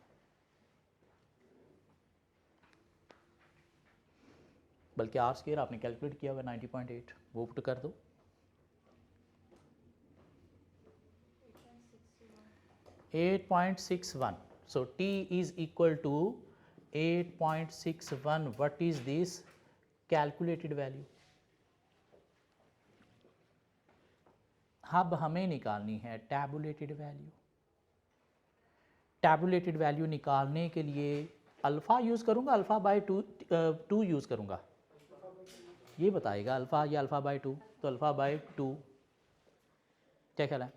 बल्कि r स्क्वायर आपने कैलकुलेट किया हुआ 90.8, वो पुट कर दो। 861 8.61. So T is equal to 8.61. What is this calculated value? अब हमें निकालनी है टैबुलेटेड वैल्यू। टैबुलेटेड वैल्यू निकालने के लिए अल्फ़ा यूज़ करूँगा, अल्फ़ा बाय टू यूज़ करूँगा, ये बताएगा अल्फ़ा या अल्फ़ा बाय टू। तो अल्फ़ा बाय टू क्या ख्याल है?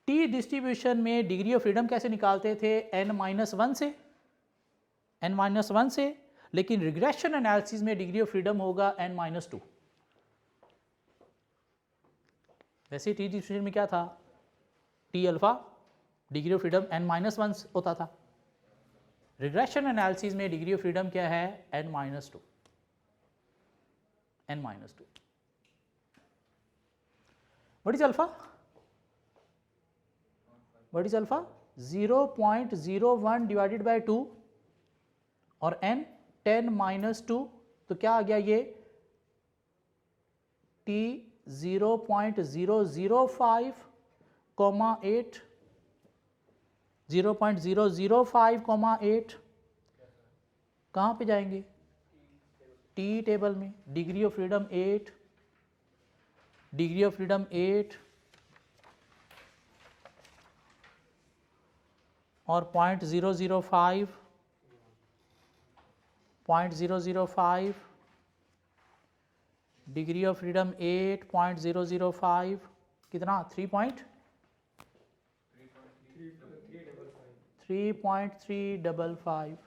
टी डिस्ट्रीब्यूशन में डिग्री ऑफ फ्रीडम कैसे निकालते थे? n-1 से, n-1 से, लेकिन रिग्रेशन एनालिसिस में डिग्री ऑफ फ्रीडम होगा n-2। वैसे टी डिस्ट्रीब्यूशन में क्या था? T alpha degree of freedom n-1 होता था। रिग्रेशन एनालिसिस में डिग्री ऑफ फ्रीडम क्या है? n-2, n-2। What is alpha? What is alpha? 0.01 divided by 2 और n 10-2, तो क्या आ गया ये? t 0.005, 8, 0.005, कहाँ पे जाएंगे? टी टेबल में। Degree of freedom 8, degree of freedom 8 और 0.005, 0.005, डिग्री ऑफ फ्रीडम 8, 0.005, कितना? 3.355,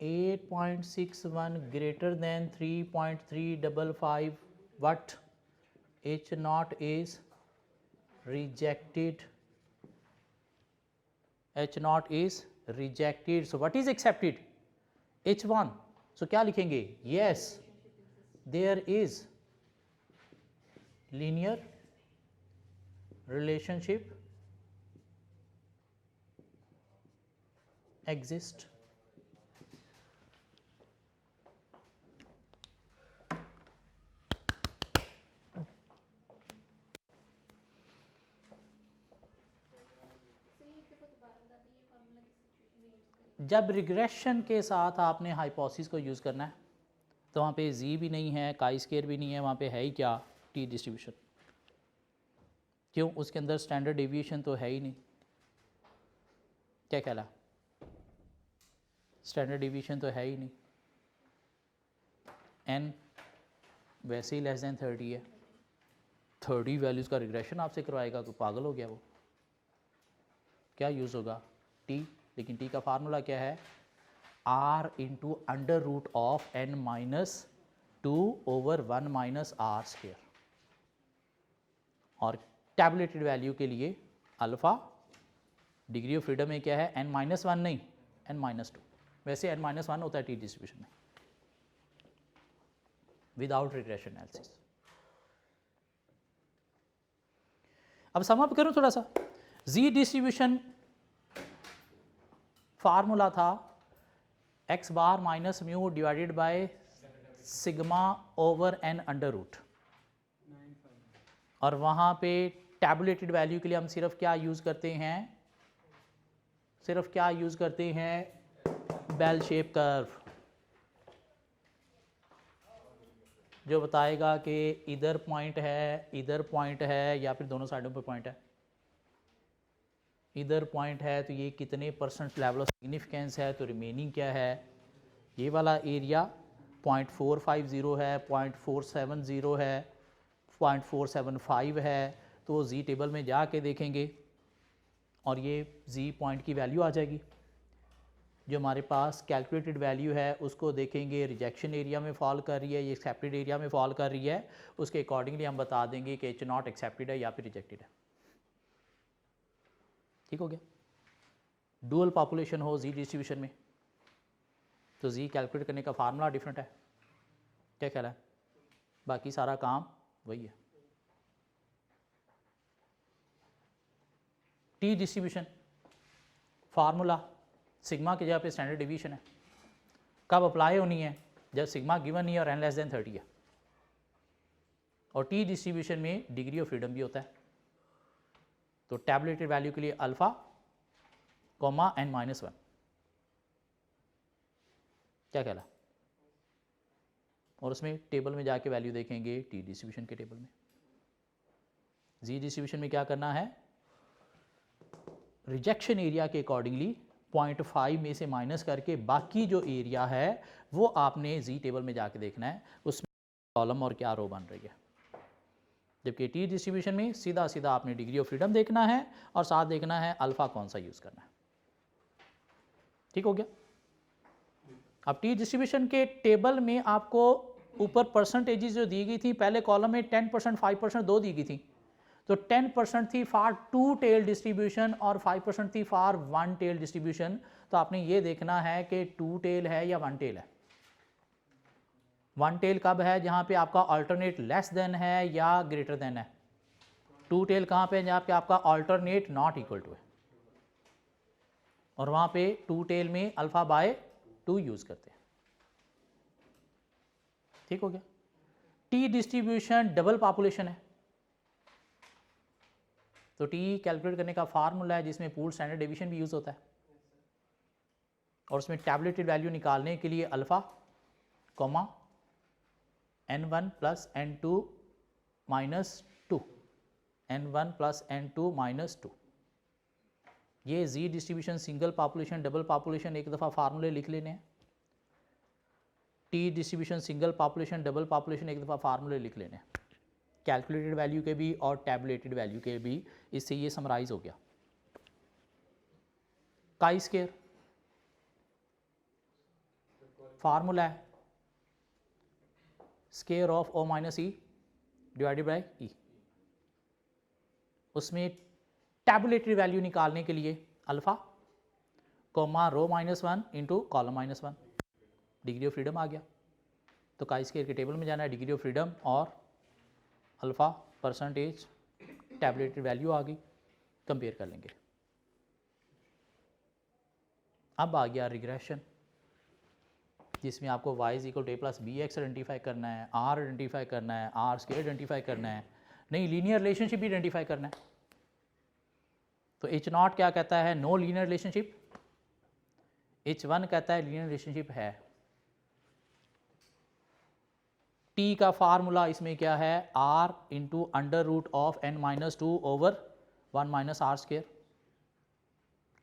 8.61 greater than 3.355. What? H naught is rejected. H naught is rejected. So what is accepted? H1. So क्या लिखेंगे? Yes, there is linear relationship exist. जब regression के साथ आपने hypothesis को use करना है तो वहाँ पे जी भी नहीं है, काई स्केयर भी नहीं है, वहाँ पे है ही क्या? T distribution. क्यों? उसके अंदर स्टैंडर्ड डेविएशन तो है ही नहीं। क्या कहला? स्टैंडर्ड डेविएशन तो है ही नहीं। एन वैसे ही लेस दैन 30 है। 30 वैल्यूज़ का रिग्रेशन आपसे करवाएगा? कोई पागल हो गया वो? क्या यूज़ होगा? टी। लेकिन टी का फार्मूला क्या है? r into under root of n-2 over 1 minus R square. और टैबुलेटेड वैल्यू के लिए अल्फ़ा डिग्री ऑफ फ्रीडम में क्या है? n-1 नहीं, n-2। वैसे n-1 होता है टी डिस्ट्रीब्यूशन में विदाउट रिग्रेशन एनालिसिस। अब सम अप करूं थोड़ा सा। जी डिस्ट्रीब्यूशन फार्मूला था x bar minus mu divided by sigma over n under root, और वहाँ पे टैबुलेटेड वैल्यू के लिए हम सिर्फ क्या यूज़ करते हैं? सिर्फ क्या यूज़ करते हैं? बेल शेप कर्व, जो बताएगा कि इधर पॉइंट है, इधर पॉइंट है, या फिर दोनों साइडों पे पॉइंट है। इधर पॉइंट है तो ये कितने परसेंट लेवल ऑफ सिग्निफिकेंस है, तो रिमेनिंग क्या है? ये वाला एरिया 0.450 है, 0.470 है, 0.475 है। तो जी टेबल में जाके देखेंगे और ये जी पॉइंट की वैल्यू आ जाएगी। जो हमारे पास कैलकुलेटेड वैल्यू है उसको देखेंगे, रिजेक्शन एरिया में फॉल कर रही है, ये एक्सेप्टेड एरिया में फॉल कर रही है, उसके अकॉर्डिंगली हम बता देंगे कि एच नॉट एक्सेप्टेड है या फिर रिजेक्टेड है। ठीक हो गया? डुअल पॉपुलेशन हो जी डिस्ट्रीब्यूशन में तो जी कैलकुलेट करने का फार्मूला डिफरेंट है। क्या कह रहा है? बाकी सारा काम वही है। टी डिस्ट्रीब्यूशन फार्मूला सिग्मा की जगह पे स्टैंडर्ड डिवीजन है। कब अप्लाई होनी है? जब सिग्मा गिवन नहीं है और n लेस देन 30 है। और टी डिस्ट्रीब्यूशन में डिग्री ऑफ फ्रीडम भी होता है। तो टैबुलेटेड वैल्यू के लिए अल्फा कॉमा n-1 क्या कहला, और उसमें टेबल में जाके वैल्यू देखेंगे टी डिस्ट्रीब्यूशन के टेबल में। जी डिस्ट्रीब्यूशन में क्या करना है, रिजेक्शन एरिया के अकॉर्डिंगली 0.5 में से माइनस करके बाकी जो एरिया है वो आपने जी टेबल में जाके देखना है, उसमें कॉलम और क्या रो बन रही है। जबकि टी डिस्ट्रीब्यूशन में सीधा सीधा आपने डिग्री ऑफ फ्रीडम देखना है और साथ देखना है अल्फा कौन सा यूज़ करना है। ठीक हो गया। अब टी डिस्ट्रीब्यूशन के टेबल में आपको ऊपर परसेंटेजेस जो दी गई थी, पहले कॉलम में 10%, 5% दो दी गई थी, तो 10% थी फॉर 2 टेल डिस्ट्रीब्यूशन और 5% थी फॉर 1 टेल डिस्ट्रीब्यूशन। तो आपने ये देखना है कि 2 टेल है या 1 टेल है। 1 टेल कब है, जहाँ पे आपका अल्टरनेट लेस देन है या ग्रेटर देन है। 2 टेल कहाँ पे है, जहाँ पे आपका अल्टरनेट नॉट इक्वल टू है, और वहाँ पे 2 टेल में अल्फा बाय 2 यूज़ करते हैं। ठीक हो गया। टी डिस्ट्रीब्यूशन डबल पॉपुलेशन है, तो टी कैलकुलेट करने का फार्मूला है जिसमें पूल स्टैंडर्ड डेविएशन भी यूज़ होता है, और उसमें टैबुलेटेड वैल्यू निकालने के लिए alpha comma n1 plus n2 minus 2, n1 plus n2 minus 2। ये Z distribution single population double population एक दफ़ा फार्मूले लिख लेने हैं। T distribution single population double population एक दफ़ा फार्मूले लिख लेने हैं, कैलकुलेटेड वैल्यू के भी और टैबुलेटेड वैल्यू के भी। इससे ये समराइज हो गया। काई स्केयर फार्मूला है square of O minus E divided by E. उसमें टैबुलेटेड वैल्यू निकालने के लिए alpha comma row -1 into column -1, degree of freedom आ गया। तो काई स्केयर के टेबल में जाना है, डिग्री ऑफ फ्रीडम और अल्फ़ा परसेंटेज टैबुलेटेड वैल्यू आ गई, कंपेयर कर लेंगे। अब आ गया रिग्रेशन, जिसमें आपको y is equal to a plus B x identify करना है, r आइडेंटिफाई करना है, r स्केयर आइडेंटिफाई करना है, नहीं लीनियर रिलेशनशिप भी आइडेंटिफाई करना है। तो h0 क्या कहता है, नो लीनियर रिलेशनशिप। h1 कहता है लीनियर रिलेशनशिप है। t का फार्मूला इसमें क्या है, r into under root of n-2 over 1 minus R square.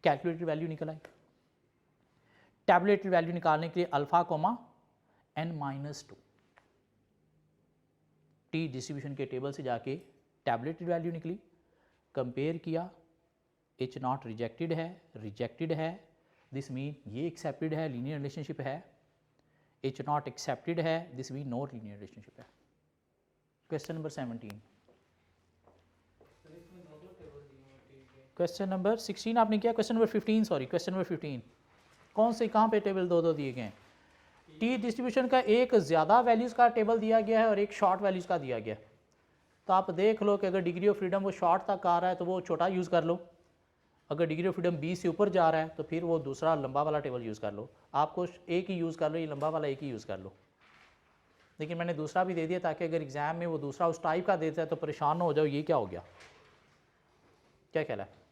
Calculated value निकल आई। टैबुलेटेड वैल्यू निकालने के लिए alpha comma n-2। T distribution के टेबल से जाके टैबुलेटेड वैल्यू निकली, कंपेयर किया, h0 रिजेक्टेड है, दिस मीन ये एक्सेप्टेड है, लीनियर रिलेशनशिप है। h0 एक्सेप्टेड है, this mean no linear relationship है। Question number 17। क्वेश्चन नंबर 16 आपने किया, question number 15 sorry, question number 15 कौन से, कहाँ पे टेबल दो दिए गए हैं। टी डिस्ट्रीब्यूशन का एक ज़्यादा वैल्यूज़ का टेबल दिया गया है और एक शॉर्ट वैल्यूज़ का दिया गया है। तो आप देख लो कि अगर डिग्री ऑफ फ्रीडम वो शॉर्ट तक आ रहा है तो वो छोटा यूज़ कर लो, अगर डिग्री ऑफ फ्रीडम 20 से ऊपर जा रहा है तो फिर वो दूसरा लंबा वाला टेबल यूज़ कर लो। आपको एक ही यूज़ कर लो, ये लंबा वाला एक ही यूज़ कर लो, लेकिन मैंने दूसरा भी दे दिया ताकि अगर एग्ज़ाम में वो दूसरा उस टाइप का देता है तो परेशान हो जाओ, ये क्या हो गया, क्या कहला है,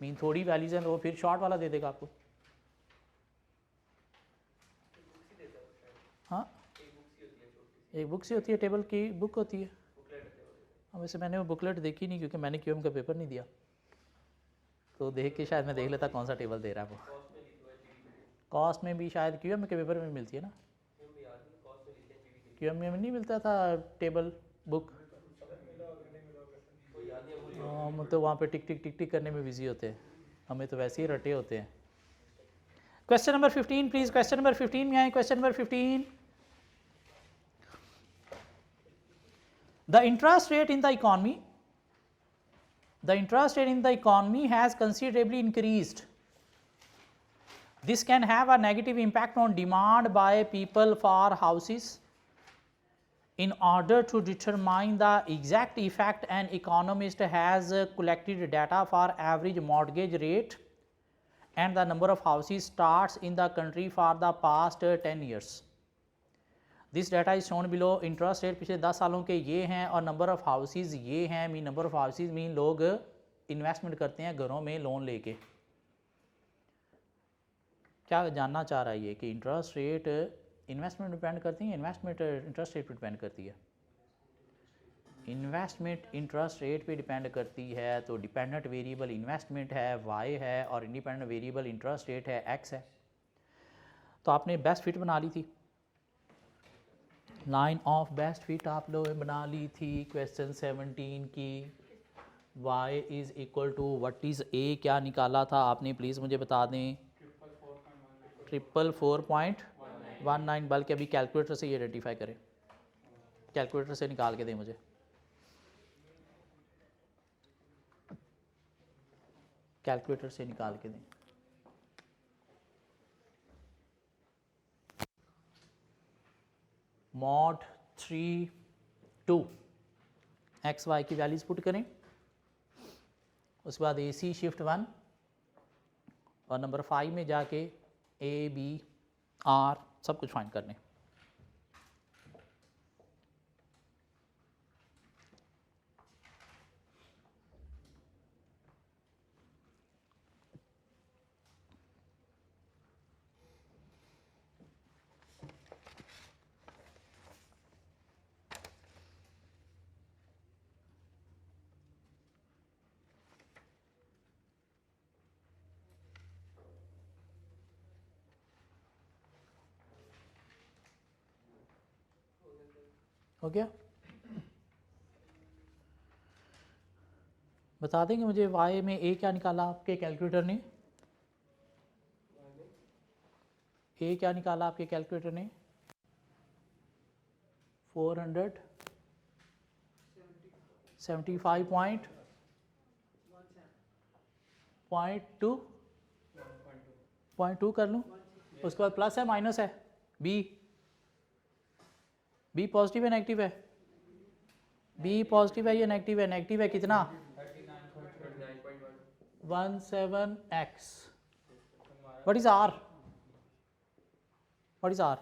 मीन थोड़ी वैल्यूज हैं तो वो फिर शॉर्ट वाला दे देगा आपको। हाँ, एक बुक से होती है, टेबल की बुक होती है। हाँ, वैसे मैंने वो बुकलेट देखी नहीं क्योंकि मैंने क्यूएम का पेपर नहीं दिया, तो देख के शायद मैं देख लेता कौन सा टेबल दे रहा है वो। कॉस्ट में भी शायद क्यूएम के पेपर में मिलती है ना, क्यूएम में नहीं मिलता था टेबल बुक, हम तो वहाँ पे टिक टिक टिक टिक करने में बिजी होते हैं, हमें तो वैसे ही रटे होते हैं। Question number 15 please, question number 15 में आए, question number 15। The interest rate in the economy has considerably increased. This can have a negative impact on demand by people for houses. In order to determine the exact effect, an economist has collected data for average mortgage rate and the number of houses starts in the country for the past 10 years. This data is shown below. Interest rate पिछले 10 सालों के ये हैं और number of houses ये हैं। Mean number of houses mean लोग investment करते हैं घरों में लोन लेके। क्या जानना चाह रहा है ये कि इंटरेस्ट रेट इन्वेस्टमेंट डिपेंड करती है, इन्वेस्टमेंट इंटरेस्ट रेट पर डिपेंड करती है? इन्वेस्टमेंट इंटरेस्ट रेट पे डिपेंड करती है, तो डिपेंडेंट वेरिएबल इन्वेस्टमेंट है y है और इंडिपेंडेंट वेरिएबल इंटरेस्ट रेट है x है। तो आपने बेस्ट फिट बना ली थी, लाइन ऑफ बेस्ट फिट आप लोग बना ली थी क्वेश्चन 17 की। y is equal to what is a क्या निकाला था आपने, प्लीज़ मुझे बता दें। 444.19, बल्कि अभी कैलकुलेटर से ये आइडेंटिफाई करें, कैलकुलेटर से निकाल के दें मुझे। कैलकुलेटर से निकाल के दें। मॉड 3 2 एक्स वाई की वैल्यूज पुट करें, उसके बाद ए सी शिफ्ट 1 और नंबर 5 में जाके ए बी आर सब कुछ फाइंड करने। हो गया? बता देंगे मुझे वाई में ए क्या निकाला आपके कैलकुलेटर ने? ए क्या निकाला आपके कैलकुलेटर ने? 475.2 कर लूँ, उसके बाद प्लस है माइनस है, बी पॉजिटिव है नेगेटिव है? बी पॉजिटिव है या नेगेटिव है? नेगेटिव है कितना? 17x। What is R? What is R?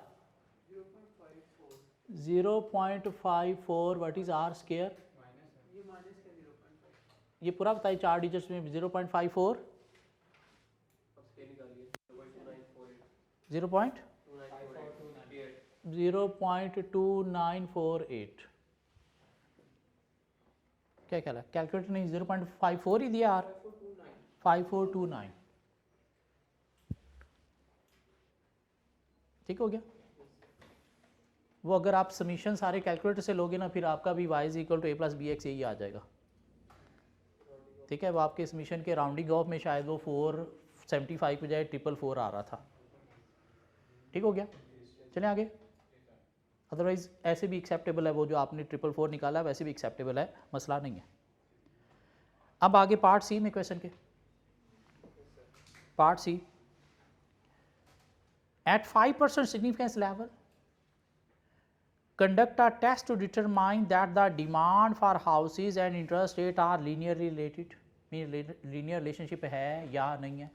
0.54। What is R square? ये पूरा बताइए 4 डिजिट्स में। 0.54 0.2948 क्या ख्याल है? कैलकुलेटर ने 0.54 ही दिया यार, 5429। ठीक हो गया? वो अगर आप समीशन सारे कैलकुलेटर से लोगे ना, फिर आपका भी y is equal to a plus B x यही आ जाएगा। ठीक है? वो आपके समीशन के राउंडिंग ऑफ में शायद वो 475 के बजाय 444 आ रहा था। ठीक हो गया? चलें आगे। अदरवाइज़ ऐसे भी एक्सेप्टेबल है, वो जो आपने 444 निकाला है वैसे भी एक्सेप्टेबल है, मसला नहीं है। अब आगे पार्ट सी में क्वेश्चन के। Part c, at 5% significance level conduct a test to determine that the demand for houses and interest rate are linearly related। Linear relationship है या नहीं है?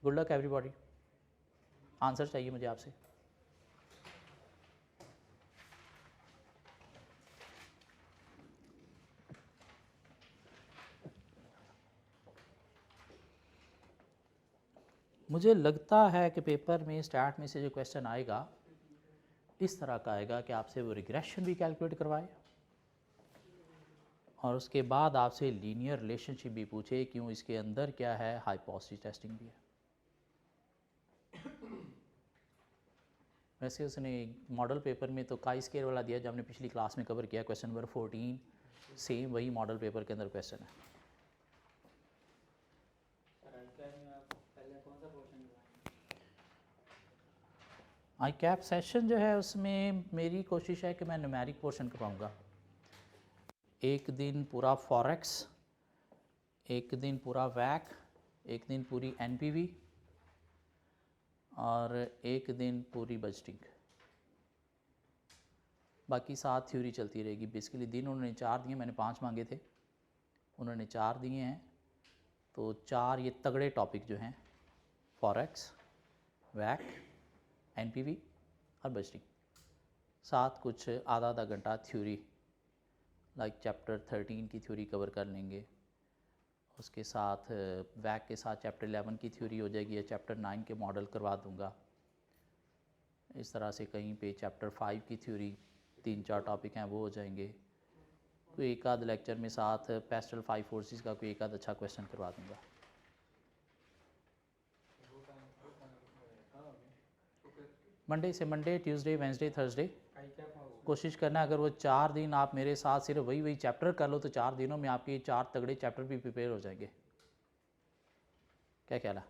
गुड लक एवरीबॉडी, आंसर चाहिए मुझे आपसे। मुझे लगता है कि पेपर में स्टार्ट में से जो क्वेश्चन आएगा इस तरह का आएगा कि आपसे वो रिग्रेशन भी कैलकुलेट करवाए और उसके बाद आपसे लीनियर रिलेशनशिप भी पूछे, क्यों इसके अंदर क्या है, हाइपोथेसिस टेस्टिंग भी है। वैसे उसने मॉडल पेपर में तो काई स्केयर वाला दिया जो हमने पिछली क्लास में कवर किया, क्वेश्चन नंबर 14, सेम वही मॉडल पेपर के अंदर क्वेश्चन है। आई कैप सेशन जो है उसमें मेरी कोशिश है कि मैं न्यूमेरिक पोर्शन करवाऊँगा। एक दिन पूरा फॉरेक्स, एक दिन पूरा वैक, एक दिन पूरी एनपीवी और एक दिन पूरी बजटिंग, बाकी 7 थ्योरी चलती रहेगी। बेसिकली दिन उन्होंने 4 दिए, मैंने 5 मांगे थे, उन्होंने 4 दिए हैं। तो 4 ये तगड़े टॉपिक जो हैं, फॉरेक्स, वैक, एनपीवी और बजटिंग, साथ कुछ आधा आधा घंटा थ्योरी, लाइक चैप्टर 13 की थ्योरी कवर कर लेंगे, उसके साथ वैक के साथ चैप्टर 11 की थ्योरी हो जाएगी या चैप्टर 9 के मॉडल करवा दूंगा। इस तरह से कहीं पे चैप्टर 5 की थ्योरी 3-4 टॉपिक हैं वो हो जाएंगे। कोई एक आध लेक्चर में साथ पेस्टल 5 फोर्सेस का कोई एक आध अच्छा क्वेश्चन करवा दूंगा। मंडे से मंडे, ट्यूसडे, वेंसडे, थर्सडे कोशिश करना। अगर वो 4 दिन आप मेरे साथ सिर्फ वही चैप्टर कर लो तो 4 दिनों में आपके 4 तगड़े चैप्टर भी प्रिपेयर हो जाएंगे। क्या ख्याल है?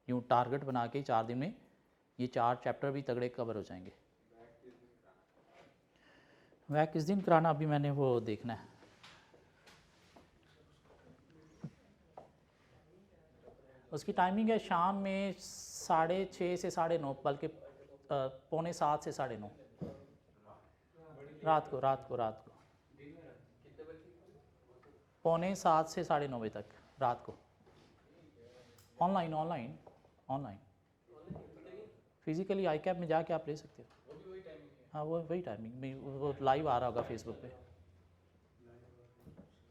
यूँ टारगेट बना के 4 दिन में ये 4 चैप्टर भी तगड़े कवर हो जाएंगे। वह किस दिन कराना अभी मैंने वो देखना है। उसकी टाइमिंग है शाम में 6:30 से 9:30, बल्कि 6:45 से 9:30 रात को 6:45 से 9:30 बजे तक रात को। ऑनलाइन फिज़िकली आई कैप में जाके आप ले सकते हो। हाँ वो वही टाइमिंग में वो लाइव आ रहा होगा फेसबुक पे।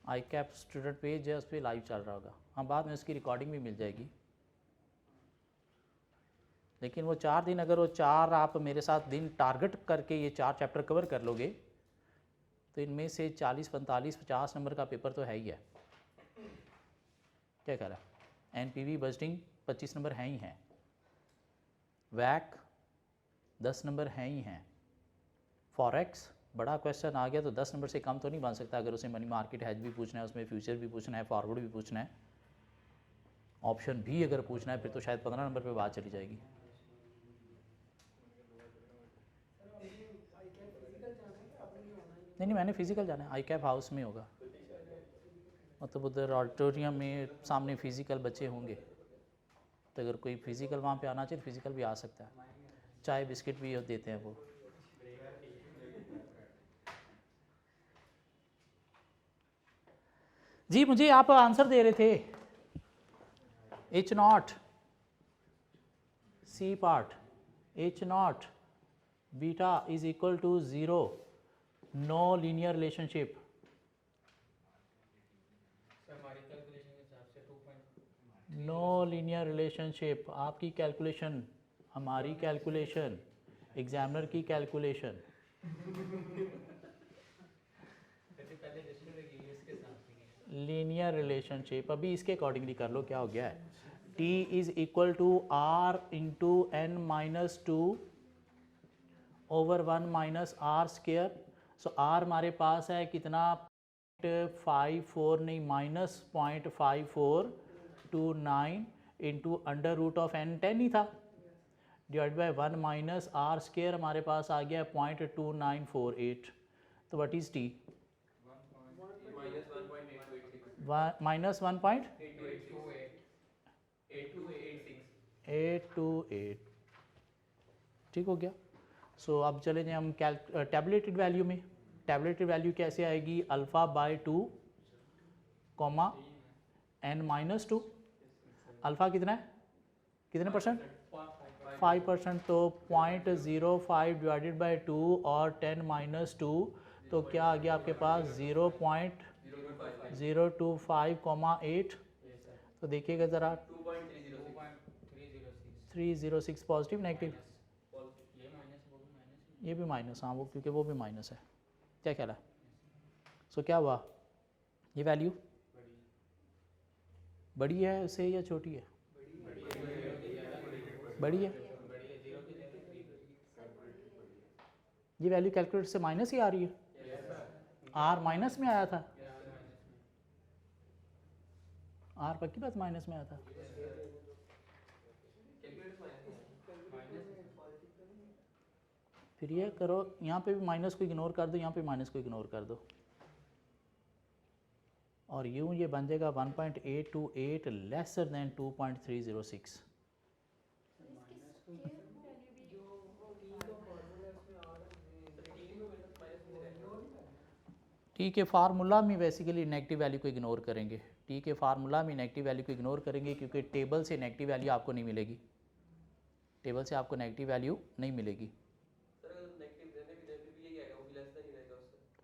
आई कैप स्टूडेंट पेज है, उस पर लाइव चल रहा होगा। हाँ बाद में उसकी रिकॉर्डिंग भी मिल जाएगी। लेकिन वो 4 दिन अगर वो 4 आप मेरे साथ दिन टारगेट करके ये 4 चैप्टर कवर कर लोगे तो इनमें से 40, 45, 50 नंबर का पेपर तो है ही है। क्या कह रहा है? एनपीवी बजटिंग 25 नंबर हैं ही हैं, वैक 10 नंबर हैं ही हैं, फॉरेक्स बड़ा क्वेश्चन आ गया तो 10 नंबर से कम तो नहीं बन सकता। अगर उसे मनी मार्केट हैज भी पूछना है, उसमें फ्यूचर भी पूछना है, फॉरवर्ड भी पूछना है, ऑप्शन भी अगर पूछना है, फिर तो शायद 15 नंबर पे बात चली जाएगी। नहीं मैंने फिज़िकल जाना है, आई कैप हाउस में होगा, मतलब उधर ऑडिटोरियम में सामने फ़िज़िकल बच्चे होंगे। तो अगर कोई फ़िज़िकल वहाँ पे आना चाहिए फ़िज़िकल भी आ सकता है। चाय बिस्किट भी देते हैं वो। जी मुझे आप आंसर दे रहे थे H0 C part, H0 beta is equal to 0, no linear relationship. No linear relationship आपकी कैलकुलेशन, हमारी कैलकुलेशन, एग्जामिनर की कैलकुलेशन। लीनियर रिलेशनशिप अभी इसके अकॉर्डिंगली कर लो। क्या हो गया है? T is equal to R into N minus 2 over 1 minus R square. So R हमारे पास है कितना? 0.54 नहीं minus 0.5429 into under root of n 10 ही था, divide by 1 minus R square हमारे पास आ गया 0.2948। तो व्हाट इज T? माइनस 1.828। ठीक हो गया। सो अब चले जाए हम टैबुलेटेड वैल्यू में। टैबुलेटेड वैल्यू कैसे आएगी? Alpha bye 2 comma n minus 2। Alpha कितना है? कितने परसेंट? 5%। तो 0.05 डिवाइडेड बाई 2 और 10 माइनस 2, तो क्या आ गया आपके पास? 0.025,8। तो देखिएगा ज़रा 306 पॉजिटिव नेगेटिव, ये भी माइनस। हाँ वो क्योंकि वो भी माइनस है। क्या कह रहा है? सो क्या हुआ? ये वैल्यू बड़ी है उससे या छोटी है? बड़ी है। ये वैल्यू कैलकुलेटर से माइनस ही आ रही है। आर माइनस में आया था, आर पक्की बात माइनस में आया था। फिर ये करो, यहाँ पे भी माइनस को इग्नोर कर दो, यहाँ पे माइनस को इग्नोर कर दो, और यूँ ये बन जाएगा 1.828 लेसर देन 2.306। टी के फार्मूला में बेसिकली नेगेटिव वैल्यू को इग्नोर करेंगे। टी के फार्मूला में नेगेटिव वैल्यू को इग्नोर करेंगे क्योंकि टेबल से नेगेटिव वैल्यू आपको नहीं मिलेगी, टेबल से आपको नेगेटिव वैल्यू नहीं मिलेगी।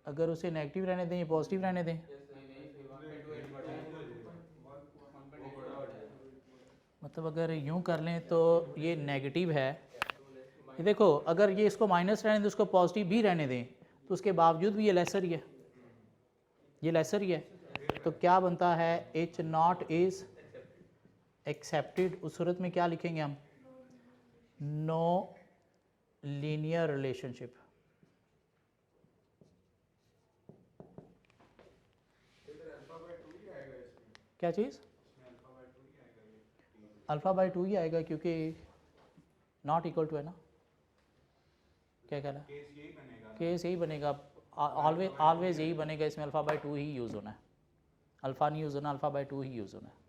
अगर उसे नेगेटिव रहने दें या पॉजिटिव रहने दें? मतलब अगर यूं कर लें तो ये नेगेटिव है, ये देखो अगर ये इसको माइनस रहने दें उसको पॉजिटिव भी रहने दें तो उसके बावजूद भी ये लेसर ही है, ये लेसर ही है। तो क्या बनता है, एच नॉट इज एक्सेप्टेड। उस सूरत में क्या लिखेंगे हम, नो लीनियर रिलेशनशिप। क्या चीज़, अल्फ़ा बाई 2 ही आएगा क्योंकि नॉट इक्वल टू है ना, क्या कह रहा है, केस यही बनेगा, ऑलवेज यही बनेगा, इसमें अल्फ़ा बाई 2 ही यूज़ होना है, अल्फ़ा नहीं यूज़ होना, अल्फ़ा बाई 2 ही यूज़ होना है।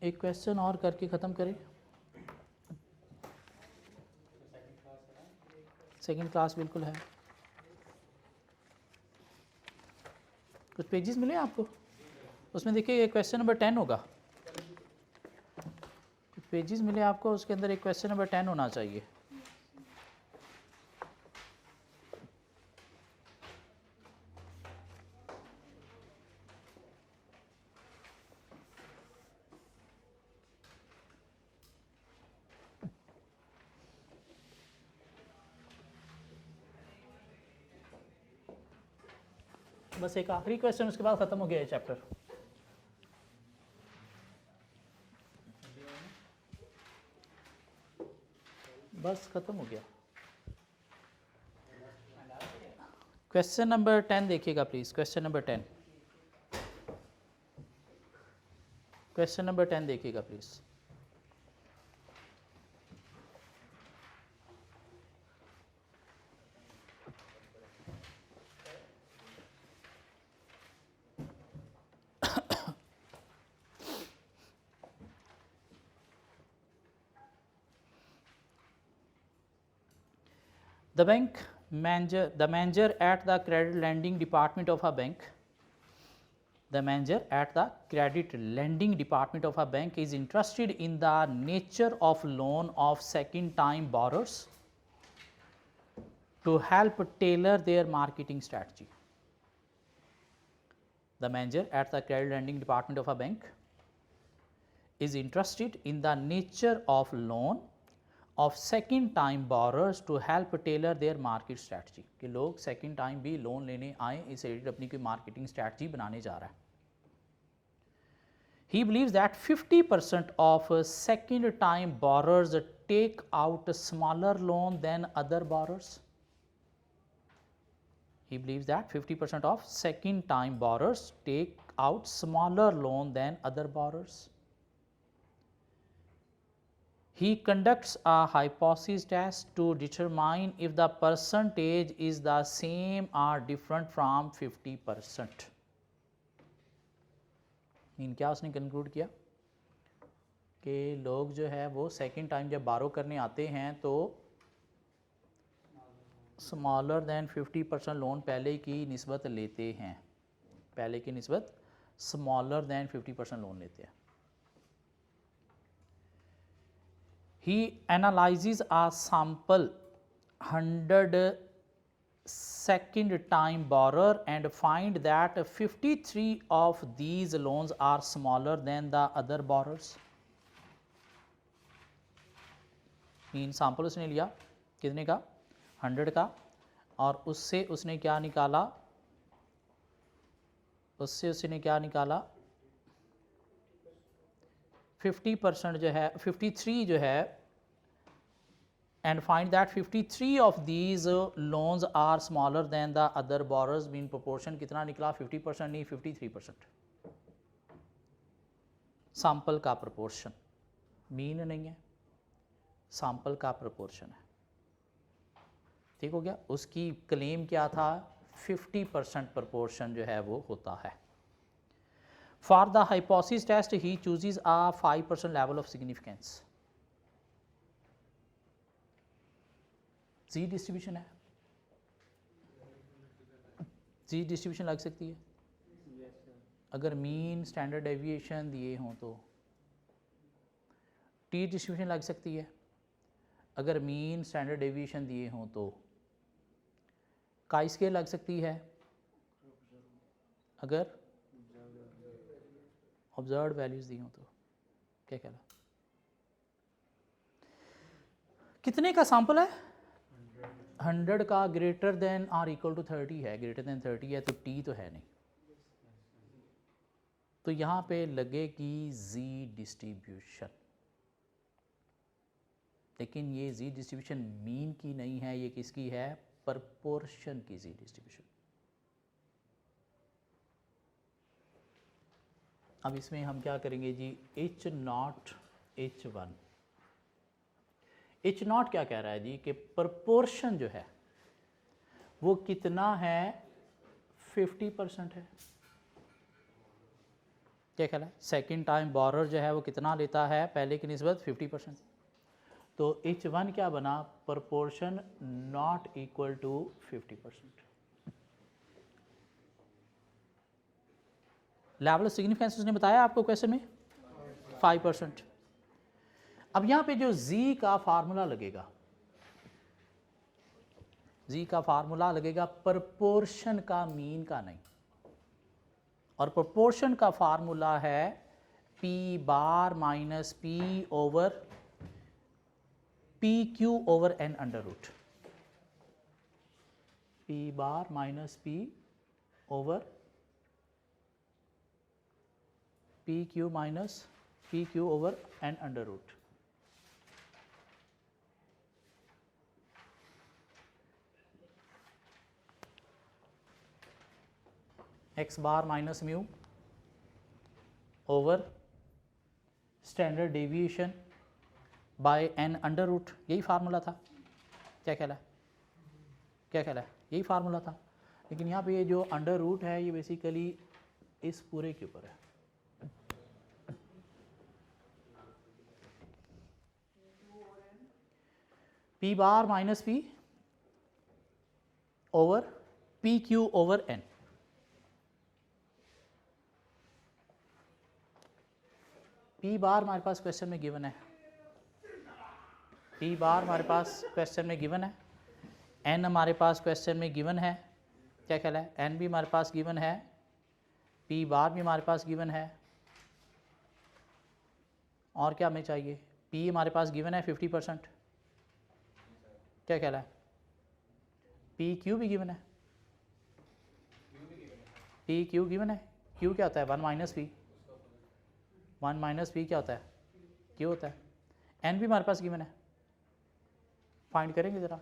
एक क्वेश्चन और करके ख़त्म करें, सेकंड क्लास बिल्कुल है। कुछ पेजेस मिले आपको, उसमें देखिए क्वेश्चन नंबर 10 होगा, कुछ पेजेस मिले आपको, उसके अंदर एक क्वेश्चन नंबर 10 होना चाहिए। बस एक आखिरी क्वेश्चन, उसके बाद ख़त्म हो गया ये चैप्टर। बस ख़त्म हो गया। क्वेश्चन नंबर 10 देखिएगा please, question number 10, question number 10 देखिएगा please. The manager at the credit lending department of a bank, the manager at the credit lending department of a bank is interested in the nature of loan of second time borrowers to help tailor their marketing strategy. The manager at the credit lending department of a bank is interested in the nature of loan of second time borrowers to help tailor their market strategy, कि लोग second time भी loan लेने आए, इस related अपनी कोई marketing strategy बनाने जा रहा है। He believes that 50% of second time borrowers take out a smaller loan than other borrowers. He believes that 50% of second time borrowers take out smaller loan than other borrowers. He conducts a hypothesis test to determine if the percentage is the same or different from 50%. Mean क्या उसने conclude किया कि लोग जो है वो second time जब बारो करने आते हैं तो स्मॉलर दैन 50% लोन पहले की निस्बत लेते हैं, पहले की निस्बत स्मॉलर दैन 50% लोन लेते हैं। He analyzes a sample 100 second time borrower and find that 53 of these loans are smaller than the other borrowers. Mean sample उसने लिया कितने का, 100 का, और उससे उसने क्या निकाला, उससे उसने क्या निकाला 50% जो है 53 जो है, and find that 53 of these loans are smaller than the other borrowers, mean proportion कितना निकला 50% नहीं 53%। सैम्पल का proportion, मीन नहीं है, सैम्पल का proportion है, ठीक हो गया। उसकी क्लेम क्या था, 50% proportion जो है वो होता है। For the hypothesis test he chooses a 5% level of significance. Z distribution है, Z डिस्ट्रीब्यूशन लग सकती है अगर मीन स्टैंडर्ड डेविएशन दिए हों तो, T डिस्ट्रीब्यूशन लग सकती है अगर मीन स्टैंडर्ड डेविएशन दिए हों तो काई स्केल लग सकती है, अगर ऑब्जर्व्ड वैल्यूज़ दी हों तो क्या कहला, कितने का सैंपल है, 100 का, greater than or equal to 30 है, ग्रेटर देन 30 है तो टी तो है नहीं, तो यहाँ पे लगेगी जी डिस्ट्रीब्यूशन, लेकिन ये जी डिस्ट्रीब्यूशन मीन की नहीं है, ये किसकी है, प्रपोर्शन की जी डिस्ट्रीब्यूशन। अब इसमें हम क्या करेंगे जी, H not H1, H not क्या कह रहा है जी कि प्रपोर्शन जो है वो कितना है, 50% है, क्या कहला है, सेकेंड टाइम बोरर जो है वो कितना लेता है, पहले की निस्बत 50%, तो H1 क्या बना, proportion not equal to 50%। Level of significance उसने बताया आपको क्वेश्चन में 5%। अब यहाँ पे जो जी का फार्मूला लगेगा, जी का फार्मूला लगेगा प्रपोर्शन का, मीन का नहीं, और प्रपोर्शन का फार्मूला है P bar minus P over PQ over N under root, P bar minus P over PQ minus PQ over N under root. X bar minus mu over standard deviation by N under root, यही formula था, क्या कहला, क्या कहला, यही formula था, लेकिन यहाँ पे ये जो अंडर रूट है ये बेसिकली इस पूरे के ऊपर है, P bar minus P over PQ over N, P bar हमारे पास क्वेश्चन में गिवन है, P बार हमारे पास क्वेश्चन में गिवन है, N हमारे पास क्वेश्चन में गिवन है, क्या कहला है, N भी हमारे पास गिवन है, P बार भी हमारे पास गिवन है, और क्या हमें चाहिए, P हमारे पास गिवन है 50%, क्या कहला है, PQ भी गिवन है, PQ गिवन है, Q क्या होता है, 1 माइनस P, 1 माइनस P क्या होता है, Q होता है, N भी हमारे पास गिवन है, फाइंड करेंगे ज़रा,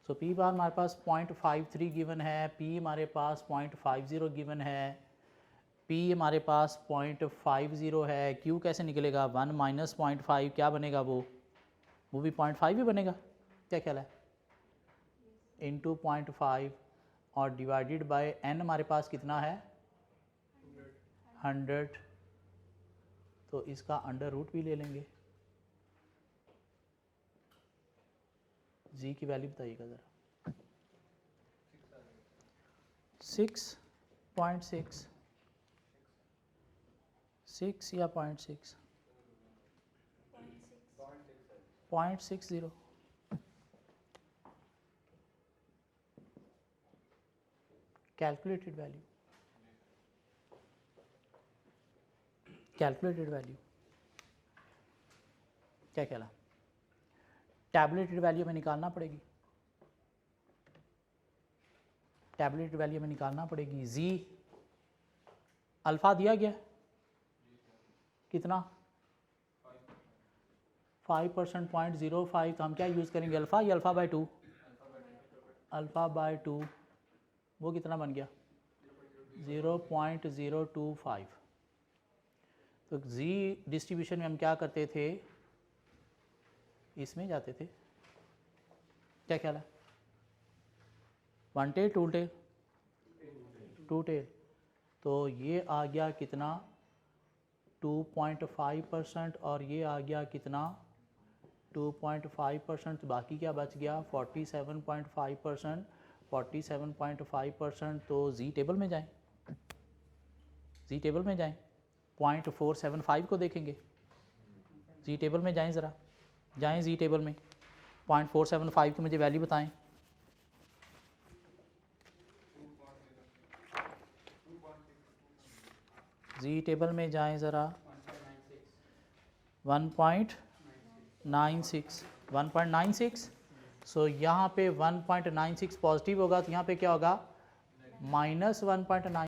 सो P बार हमारे पास 0.53 गिवन है, P हमारे पास 0.50 गिवन है, P हमारे पास 0.50 है, Q कैसे निकलेगा, 1 माइनस 0.5 क्या बनेगा, वो भी 0.5 ही बनेगा, क्या ख्याल है, इंटू 0.5 और डिवाइडेड बाय N हमारे पास कितना है 100, तो इसका अंडर रूट भी ले लेंगे, जी की वैल्यू बताइएगा ज़रा, 6.6 6 या 0.6 0.60 कैलकुलेटेड वैल्यू, कैलकुलेटेड वैल्यू क्या कहला, टैबलेटेड वैल्यू में निकालना पड़ेगी, टैबलेटेड वैल्यू में निकालना पड़ेगी, जी अल्फ़ा दिया गया कितना 5% 0.05, तो हम क्या यूज़ करेंगे, अल्फ़ा या अल्फ़ा बाय 2, अल्फ़ा बाय 2 वो कितना बन गया 0.025, तो जी डिस्ट्रीब्यूशन में हम क्या करते थे, इसमें जाते थे, क्या ख्याल है, 1 टेल 2 टेल 2 टेल, तो ये आ गया कितना 2.5% और ये आ गया कितना 2.5%, बाकी क्या बच गया 47.5%, 47.5%। तो जी टेबल में जाएं, जी टेबल में जाएं, 0.475 को देखेंगे, जी टेबल में जाएं, ज़रा जाएं जी टेबल में, 0.475 की मुझे वैल्यू बताएं। जी टेबल में जाएं ज़रा, 1.96। सो यहाँ पे 1.96 पॉजिटिव होगा, तो यहाँ पे क्या होगा -1.9।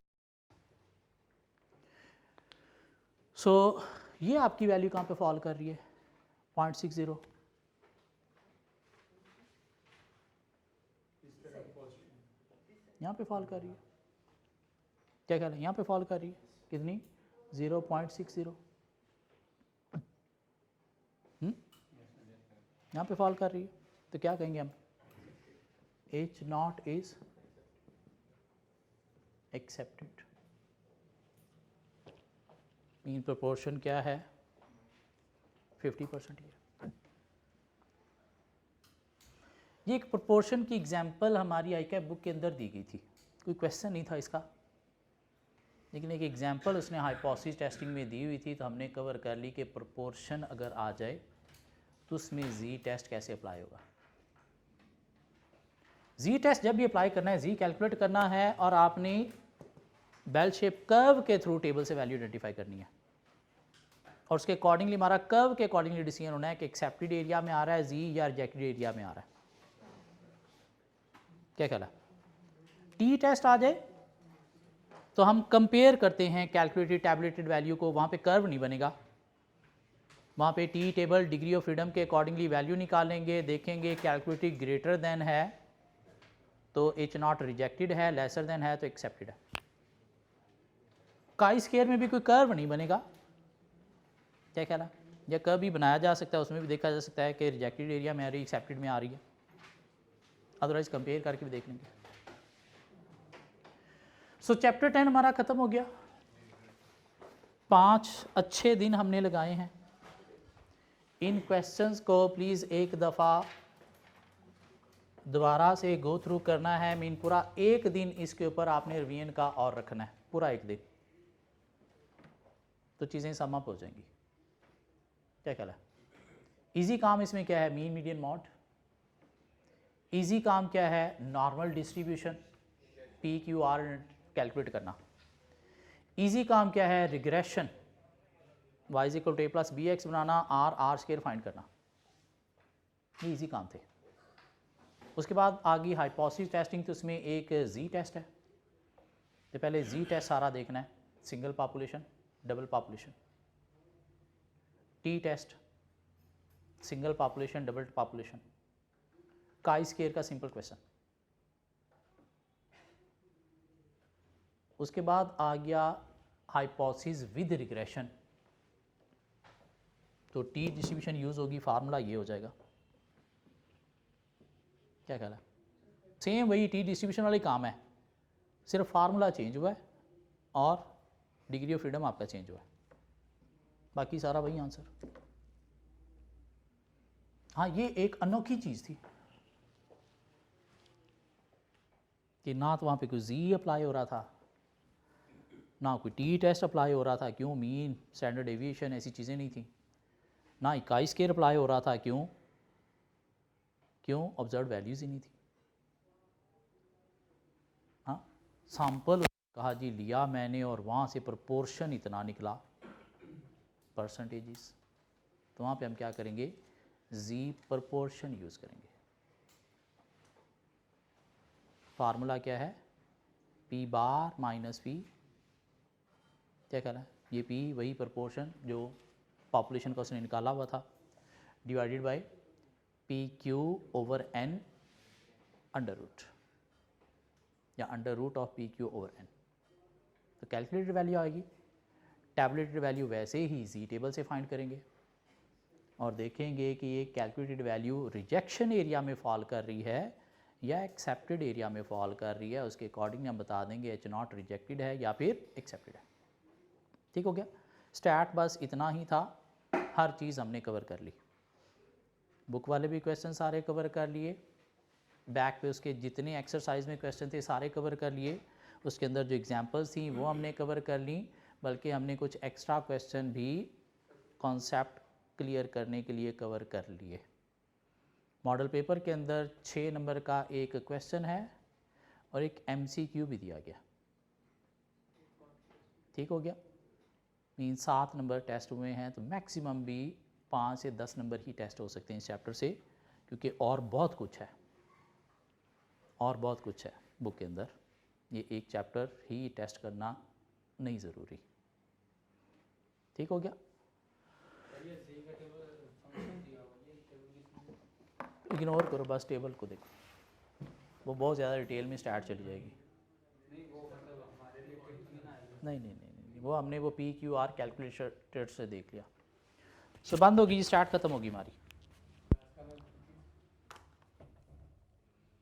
सो ये आपकी वैल्यू कहाँ पे फॉल कर रही है, 0.60। यहाँ पे फॉल कर रही है, क्या ख्याल है, यहाँ पे फॉल कर रही है कितनी, 0.60। यहाँ पे फॉल कर रही है, तो क्या कहेंगे हम, H0 is accepted. Mean proportion क्या है, 50%। ये एक प्रोपोर्शन की एग्जांपल हमारी आईकैप बुक के अंदर दी गई थी, कोई क्वेश्चन नहीं था इसका, लेकिन एक एग्जांपल उसने हाइपोथेसिस टेस्टिंग में दी हुई थी, तो हमने कवर कर ली कि प्रोपोर्शन अगर आ जाए तो उसमें जी टेस्ट कैसे अप्लाई होगा। जी टेस्ट जब भी अप्लाई करना है, जी कैलकुलेट करना है और आपने बेल शेप कर्व के थ्रू टेबल से वैल्यू आइडेंटिफाई करनी है, और उसके अकॉर्डिंगली हमारा कर्व के अकॉर्डिंगली डिसीजन होना है कि एक्सेप्टेड एरिया में आ रहा है जी या रिजेक्टेड एरिया में आ रहा है। क्या कहला, टी टेस्ट आ जाए तो हम कंपेयर करते हैं कैलकुलेटेड टैबुलेटेड वैल्यू को, वहाँ पे कर्व नहीं बनेगा, वहाँ पे tea table degree of freedom के अकॉर्डिंगली वैल्यू निकालेंगे, देखेंगे कैलकुलेटेड ग्रेटर देन है तो H0 रिजेक्टेड है, लेसर देन है तो एक्सेप्टेड है। काई स्केयर में भी कोई कर्व नहीं बनेगा, क्या कहना, या कर्व भी बनाया जा सकता है, उसमें भी देखा जा सकता है कि रिजेक्टेड एरिया में आ रही है, एक्सेप्टेड में आ रही है, अदरवाइज कंपेयर करके भी देख लेंगे। सो चैप्टर 10 हमारा ख़त्म हो गया। 5 अच्छे दिन हमने लगाए हैं। इन क्वेश्चंस को प्लीज़ एक दफ़ा दोबारा से गो थ्रू करना है। मीन पूरा एक दिन इसके ऊपर आपने रिवीजन का और रखना है, पूरा एक दिन, तो चीज़ें समअप हो जाएंगी। क्या ख्याल है? इजी काम इसमें क्या है, मीन मीडियन मॉड। इजी काम क्या है, normal distribution p q r calculate करना। इजी काम क्या है, regression y equal to A plus B x बनाना, आर स्केयर फाइंड करना। ये इजी काम थे। उसके बाद आ गई हाइपोथेसिस टेस्टिंग, तो उसमें एक जी टेस्ट है। तो पहले जी टेस्ट सारा देखना है, single population, double population, t test, single population, double population, chi square का सिंपल क्वेश्चन। उसके बाद आ गया हाइपोथेसिस विद रिग्रेशन, तो टी डिस्ट्रीब्यूशन यूज़ होगी, फार्मूला ये हो जाएगा। क्या ख्याल है? सेम वही टी डिस्ट्रीब्यूशन वाली काम है, सिर्फ फार्मूला चेंज हुआ है और डिग्री ऑफ फ्रीडम आपका चेंज हुआ है, बाकी सारा वही आंसर। हाँ, ये एक अनोखी चीज़ थी कि ना तो वहाँ पे कोई जी अप्लाई हो रहा था, ना कोई टी टेस्ट अप्लाई हो रहा था। क्यों? मीन, स्टैंडर्ड डेविएशन, ऐसी चीज़ें नहीं थी। ना इकाई स्केयर अप्लाई हो रहा था। क्यों? ऑब्जर्व वैल्यूज़ ही नहीं थी। हाँ, सैंपल कहा जी लिया मैंने और वहाँ से प्रोपोर्शन इतना निकला, परसेंटेजेस, तो वहाँ पे हम क्या करेंगे, जी प्रोपोर्शन यूज़ करेंगे। फार्मूला क्या है, पी बार माइनस पी, क्या कहना है, ये पी वही प्रोपोर्शन जो पॉपुलेशन का उसने निकाला हुआ था, divided by P Q over N under root, या under root of P Q over N. तो कैलकुलेटेड वैल्यू आएगी। टैबुलेटेड वैल्यू वैसे ही जी टेबल से फाइंड करेंगे और देखेंगे कि ये कैलकुलेटेड वैल्यू रिजेक्शन एरिया में फॉल कर रही है या एक्सेप्टेड एरिया में फॉल कर रही है। उसके अकॉर्डिंग हम बता देंगे H0 रिजेक्टेड है या फिर एक्सेप्टेड है। ठीक हो गया। स्टैट बस इतना ही था, हर चीज़ हमने कवर कर ली। बुक वाले भी क्वेश्चन सारे कवर कर लिए, बैक पे उसके जितने एक्सरसाइज में क्वेश्चन थे सारे कवर कर लिए, उसके अंदर जो एग्जांपल्स थी वो हमने कवर कर ली, बल्कि हमने कुछ एक्स्ट्रा क्वेश्चन भी कॉन्सेप्ट क्लियर करने के लिए कवर कर लिए। मॉडल पेपर के अंदर 6 नंबर का एक क्वेश्चन है और एक MCQ भी दिया गया। ठीक हो गया, मीन 7 नंबर टेस्ट हुए हैं, तो मैक्सिमम भी 5 से 10 नंबर ही टेस्ट हो सकते हैं इस चैप्टर से, क्योंकि और बहुत कुछ है, और बहुत कुछ है बुक के अंदर। ये एक चैप्टर ही टेस्ट करना नहीं ज़रूरी। ठीक हो गया, इग्नोर करो बस, टेबल को देखो, वो बहुत ज़्यादा डिटेल में स्टार्ट चली जाएगी। नहीं, वो हमने वो PQR कैलकुलेटर से देख लिया। सो बंद होगी, स्टार्ट ख़त्म होगी हमारी।